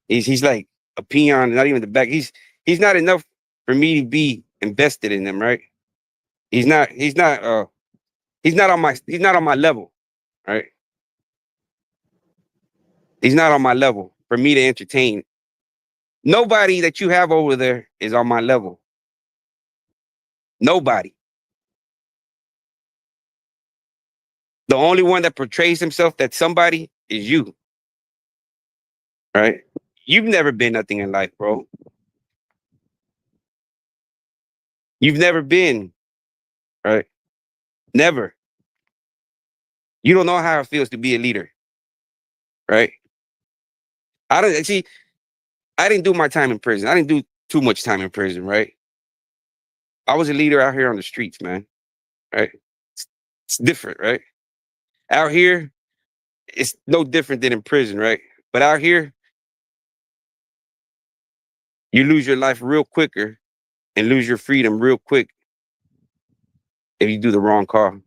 He's like a peon, not even the back. He's not enough for me to be invested in him, right? He's not he's not on my level, right? He's not on my level for me to entertain. Nobody that you have over there is on my level. Nobody. The only one that portrays himself that somebody is you, right? You've never been nothing in life, bro. You've never been, right? Never. You don't know how it feels to be a leader, right? I don't see. I didn't do my time in prison. I didn't do too much time in prison, right? I was a leader out here on the streets, man. Right? It's different, right? Out here, it's no different than in prison, right? But out here, you lose your life real quicker and lose your freedom real quick if you do the wrong call.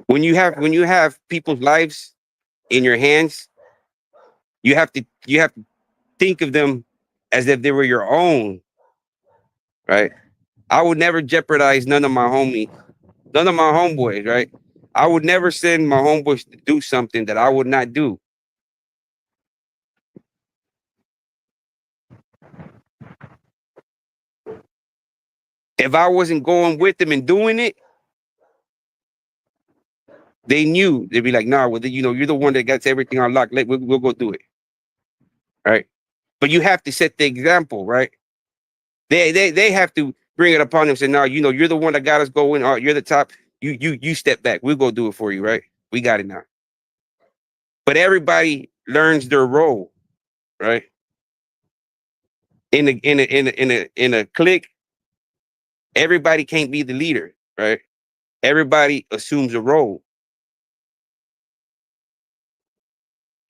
When you have people's lives in your hands, you have to think of them as if they were your own, right? I would never jeopardize none of my homeboys, right? I would never send my homeboys to do something that I would not do. If I wasn't going with them and doing it, they knew they'd be like, "Nah, well, you're the one that gets everything on lock. We'll go do it, right?" But you have to set the example, right? They have to bring it upon them. And say, "No, you're the one that got us going. Or you're the top. You step back. We'll go do it for you, right? We got it now." But everybody learns their role, right? In a clique, everybody can't be the leader, right? Everybody assumes a role.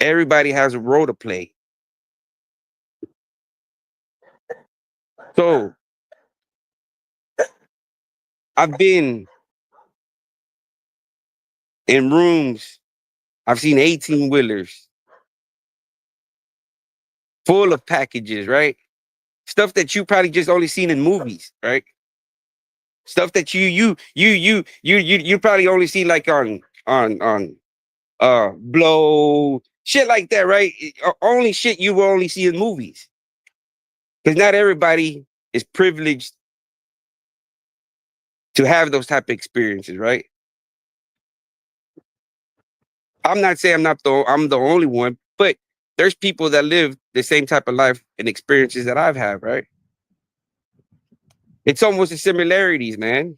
Everybody has a role to play. So I've been in rooms, I've seen 18 wheelers full of packages, right? Stuff that you probably just only seen in movies, right? Stuff that you probably only see like on blow shit like that, right? Only shit you will only see in movies. Because not everybody is privileged to have those type of experiences, right? I'm not saying I'm the only one, but there's people that live the same type of life and experiences that I've had, right? It's almost the similarities, man.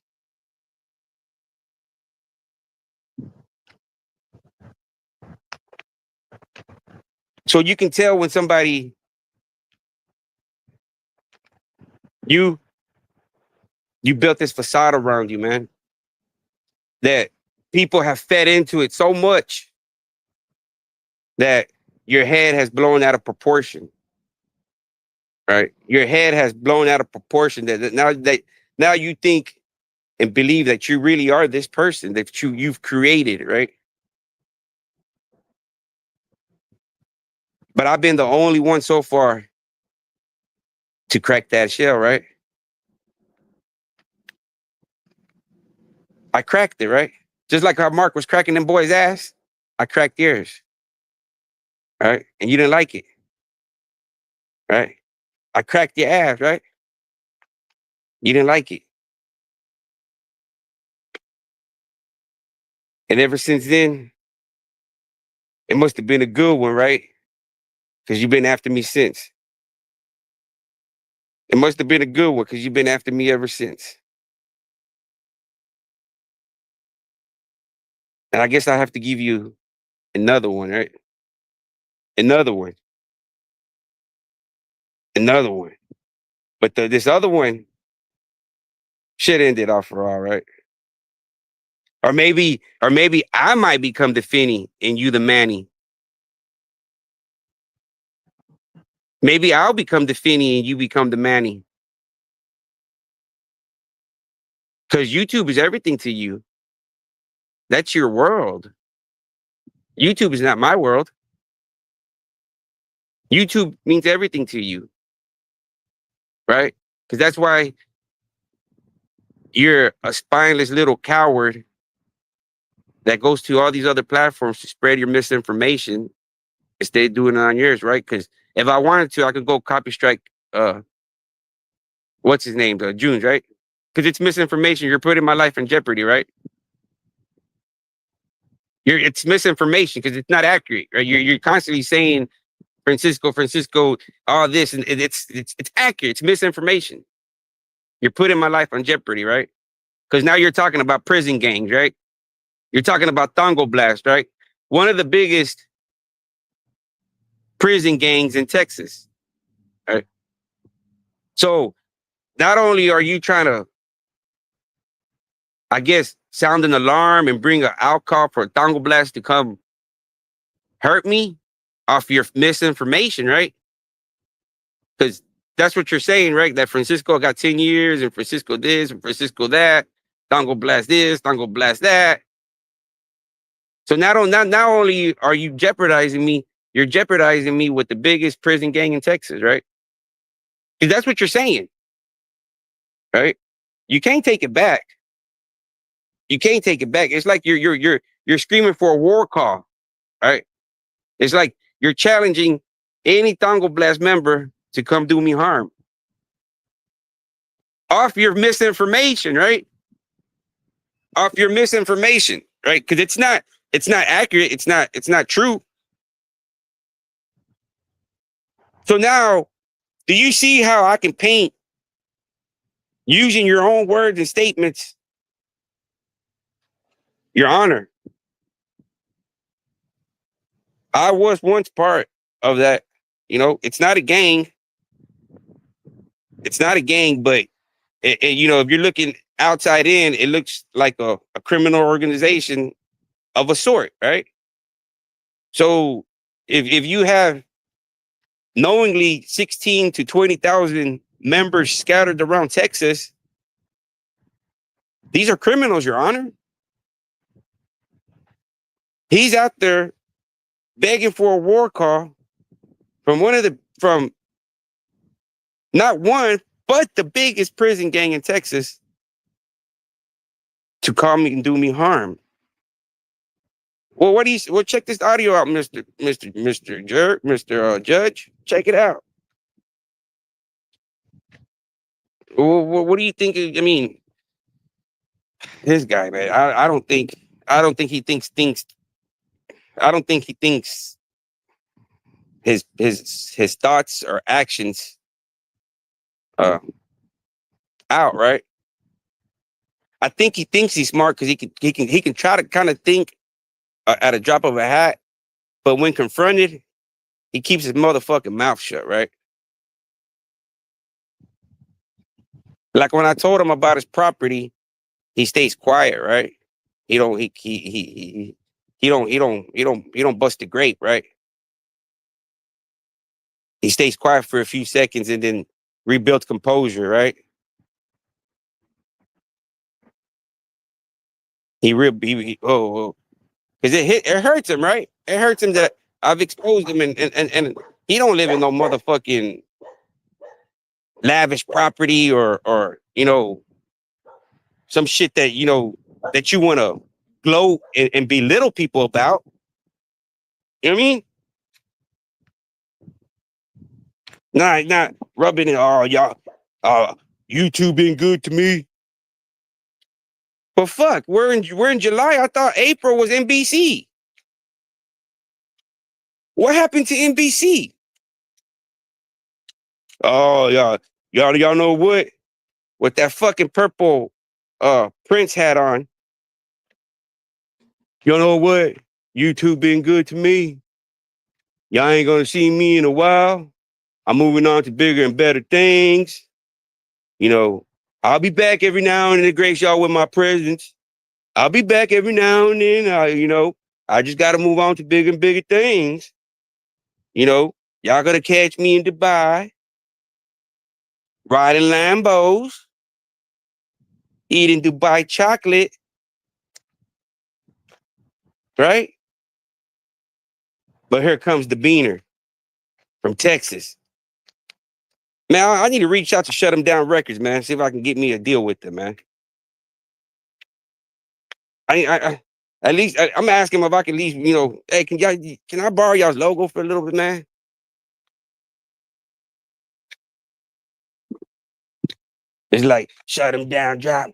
So you can tell when somebody you you built this facade around you, man, that people have fed into it so much that your head has blown out of proportion, right? Your head has blown out of proportion now you think and believe that you really are this person that you've created, right? But I've been the only one so far to crack that shell, right? I cracked it, right? Just like how Mark was cracking them boys' ass, I cracked yours, right? And you didn't like it, right? I cracked your ass, right? You didn't like it. And ever since then, it must have been a good one, right? Because you've been after me since. It must have been a good one because you've been after me ever since. And I guess I have to give you another one, right? Another one, another one. But this other one should end it off for all right. Or maybe I might become the Finny and you the Manny. Maybe I'll become the Finny and you become the Manny. Because YouTube is everything to you. That's your world. YouTube is not my world. YouTube means everything to you, right? Because that's why you're a spineless little coward that goes to all these other platforms to spread your misinformation instead of doing it on yours, right? Because if I wanted to, I could go copy strike what's his name, Junes, right? Because it's misinformation. You're putting my life in jeopardy, right? It's misinformation because it's not accurate, right? You're constantly saying Francisco, all this, and it's accurate. It's misinformation. You're putting my life on jeopardy, right? Because now you're talking about prison gangs, right? You're talking about Thongo Blast, right? One of the biggest prison gangs in Texas, right? So not only are you trying to, I guess, sound an alarm and bring an outcall for Thongo Blast to come hurt me off your misinformation, right? Because that's what you're saying, right? That Francisco got 10 years and Francisco this and Francisco that, Thongo Blast this, Thongo Blast that. So not only are you jeopardizing me, you're jeopardizing me with the biggest prison gang in Texas, right? Because that's what you're saying, right? You can't take it back. You can't take it back. It's like you're screaming for a war call, right? It's like you're challenging any Thongo Blast member to come do me harm off your misinformation, right? Off your misinformation, right? Because it's not accurate. It's not true. So now, do you see how I can paint using your own words and statements, Your Honor? I was once part of that. It's not a gang. It's not a gang, but if you're looking outside in, it looks like a criminal organization of a sort, right? So if you have knowingly 16 to 20,000 members scattered around Texas, these are criminals, Your Honor. He's out there begging for a war call from not one, but the biggest prison gang in Texas to call me and do me harm. Well, what do you? Well, check this audio out, Mister Judge. Check it out. Well, what do you think? I mean, this guy, man. I don't think. I don't think he thinks things. I don't think he thinks his thoughts or actions uh out, right? I think he thinks he's smart because he can try to kind of think at a drop of a hat, but when confronted, he keeps his motherfucking mouth shut, right? Like when I told him about his property, he stays quiet, right? He don't he don't bust a grape, right? He stays quiet for a few seconds and then rebuilds composure, right? Because it hurts him, right? It hurts him that I've exposed him and he don't live in no motherfucking lavish property or some shit that that you want to gloat and belittle people about. You know what I mean? Not rubbing it. Oh, y'all, YouTube been good to me. But fuck, we're in July. I thought April was NBC. What happened to NBC? Oh, y'all know what? With that fucking purple Prince hat on. You know what? YouTube been good to me. Y'all ain't gonna see me in a while. I'm moving on to bigger and better things. You know, I'll be back every now and then to grace y'all with my presence. I'll be back every now and then. I just got to move on to bigger and bigger things. Y'all gonna catch me in Dubai, riding Lambos, eating Dubai chocolate, right? But here comes the Beaner from Texas. Man, I need to reach out to Shut 'Em Down Records, man. See if I can get me a deal with them, man. I at least I'm asking him if I can at least, hey, can I borrow y'all's logo for a little bit, man? It's like shut him down, drop.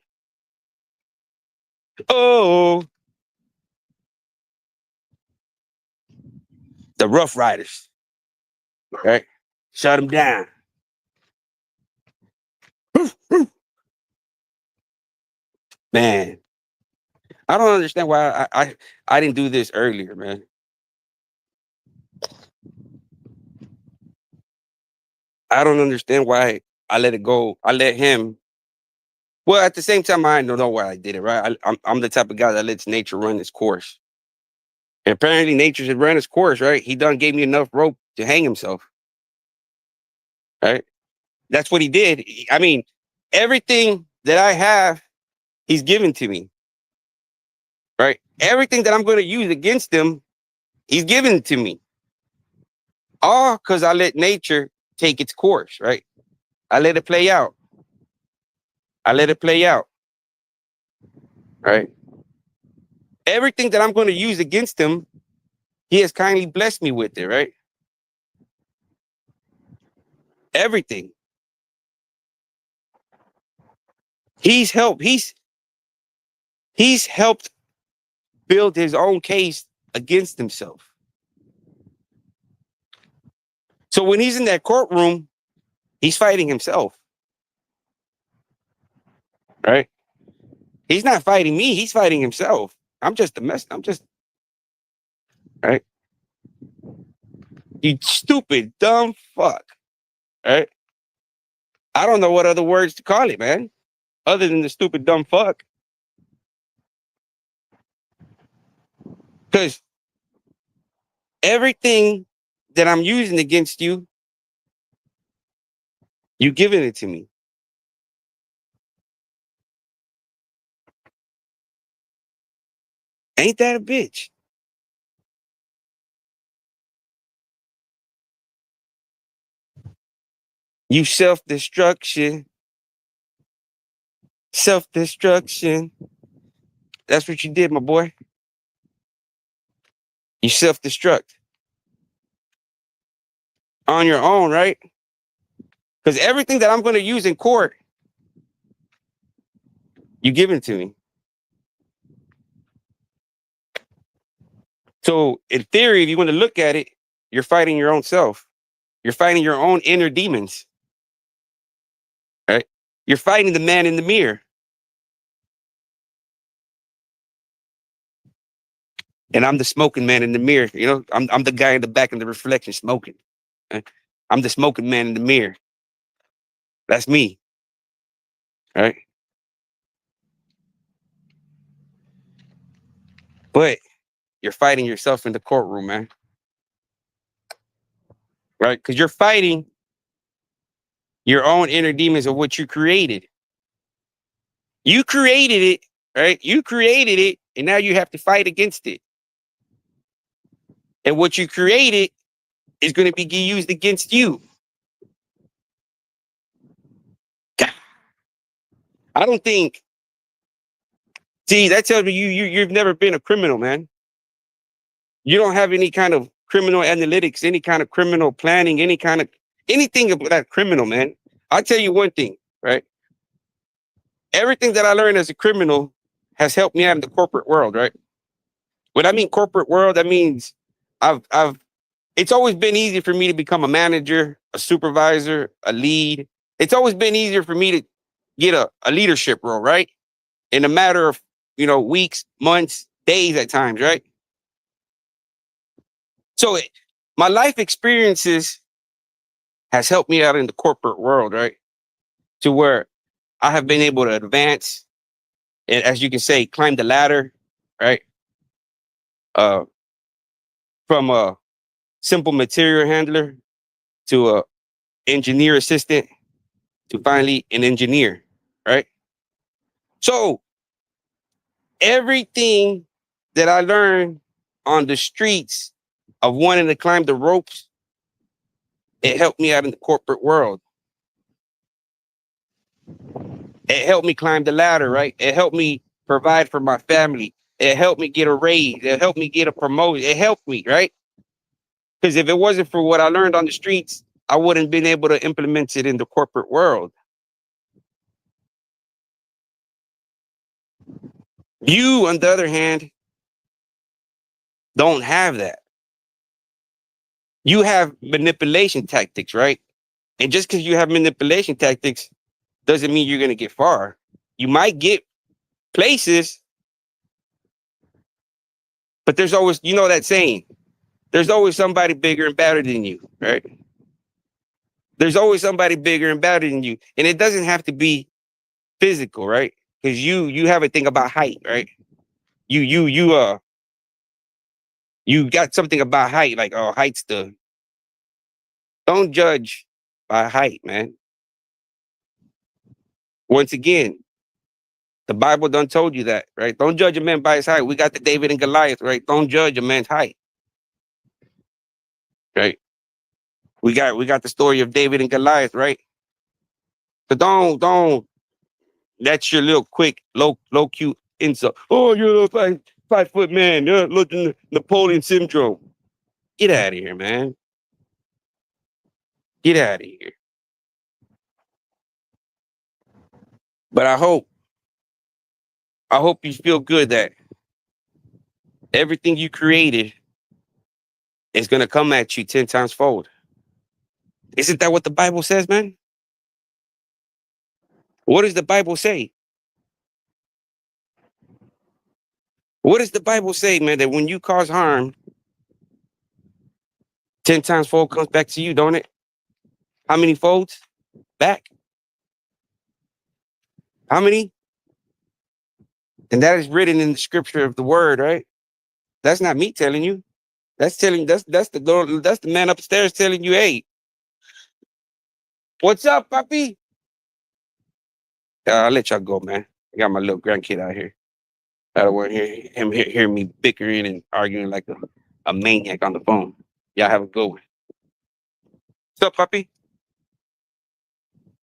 Oh, the Rough Riders, right? Shut him down. Man, I don't understand why I didn't do this earlier, man. I don't understand why I let it go. I let him. Well, at the same time, I don't know why I did it, right? I'm the type of guy that lets nature run its course. And apparently, nature should run its course, right? He done gave me enough rope to hang himself, right? That's what he did. I mean, everything that I have, he's given to me, right? Everything that I'm going to use against him, he's given it to me. All because I let nature take its course, right? I let it play out. I let it play out, right? Everything that I'm going to use against him, he has kindly blessed me with it, right? Everything. He's helped. He's helped build his own case against himself. So when he's in that courtroom, he's fighting himself, right? He's not fighting me. He's fighting himself. I'm just a mess. I'm just, right? You stupid, dumb fuck, right? I don't know what other words to call it, man, other than the stupid, dumb fuck. Because Everything that I'm using against you, you giving it to me. Ain't that a bitch? You self-destruction, self-destruction. That's what you did, my boy. You self-destruct on your own, right? Because everything that I'm going to use in court, you giving to me. So in theory, if you want to look at it, you're fighting your own self. You're fighting your own inner demons, right? You're fighting the man in the mirror. And I'm the smoking man in the mirror. You know, I'm the guy in the back in the reflection smoking. Right? I'm the smoking man in the mirror. That's me, right? But you're fighting yourself in the courtroom, man. Right? Because you're fighting your own inner demons of what you created. You created it, right? You created it, and now you have to fight against it. And what you created is going to be used against you. I don't think. See, that tells me you've never been a criminal, man. You don't have any kind of criminal analytics, any kind of criminal planning, any kind of anything about that criminal, man. I'll tell you one thing, right? Everything that I learned as a criminal has helped me out in the corporate world, right? When I mean corporate world, that means I've it's always been easy for me to become a manager, a supervisor, a lead. It's always been easier for me to get a leadership role, right? In a matter of, weeks, months, days at times, right? So my life experiences has helped me out in the corporate world, right? To where I have been able to advance and, as you can say, climb the ladder, right? Uh, from a simple material handler to a engineer assistant to finally an engineer, right? So everything that I learned on the streets of wanting to climb the ropes, it helped me out in the corporate world. It helped me climb the ladder, right? It helped me provide for my family. It helped me get a raise. It helped me get a promotion. It helped me, right? Because if it wasn't for what I learned on the streets, I wouldn't have been able to implement it in the corporate world. You, on the other hand, don't have that. You have manipulation tactics, right? And just because you have manipulation tactics doesn't mean you're going to get far. You might get places, but there's always, that saying, there's always somebody bigger and better than you, right? There's always somebody bigger and better than you. And it doesn't have to be physical, right? Because you have a thing about height, right? You got something about height, like, oh, height's the don't judge by height, man. Once again, the Bible done told you that, right? Don't judge a man by his height. We got the David and Goliath, right? Don't judge a man's height, right? We got the story of David and Goliath, right? So don't that's your little quick, low cute insult. Oh, you're a little 5 foot man. You're looking Napoleon syndrome. Get out of here, man. Get out of here. But I hope you feel good that everything you created is gonna come at you 10 times fold. Isn't that what the Bible says, man? What does the Bible say? What does the Bible say, man? That when you cause harm, 10 times fold comes back to you, don't it? How many folds? Back. How many? And that is written in the scripture of the word, right? That's not me telling you. That's telling that's the man upstairs telling you, hey, what's up, puppy? I'll let y'all go, man. I got my little grandkid out here. I don't want to hear me bickering and arguing like a maniac on the phone. Y'all have a good one. What's up, puppy?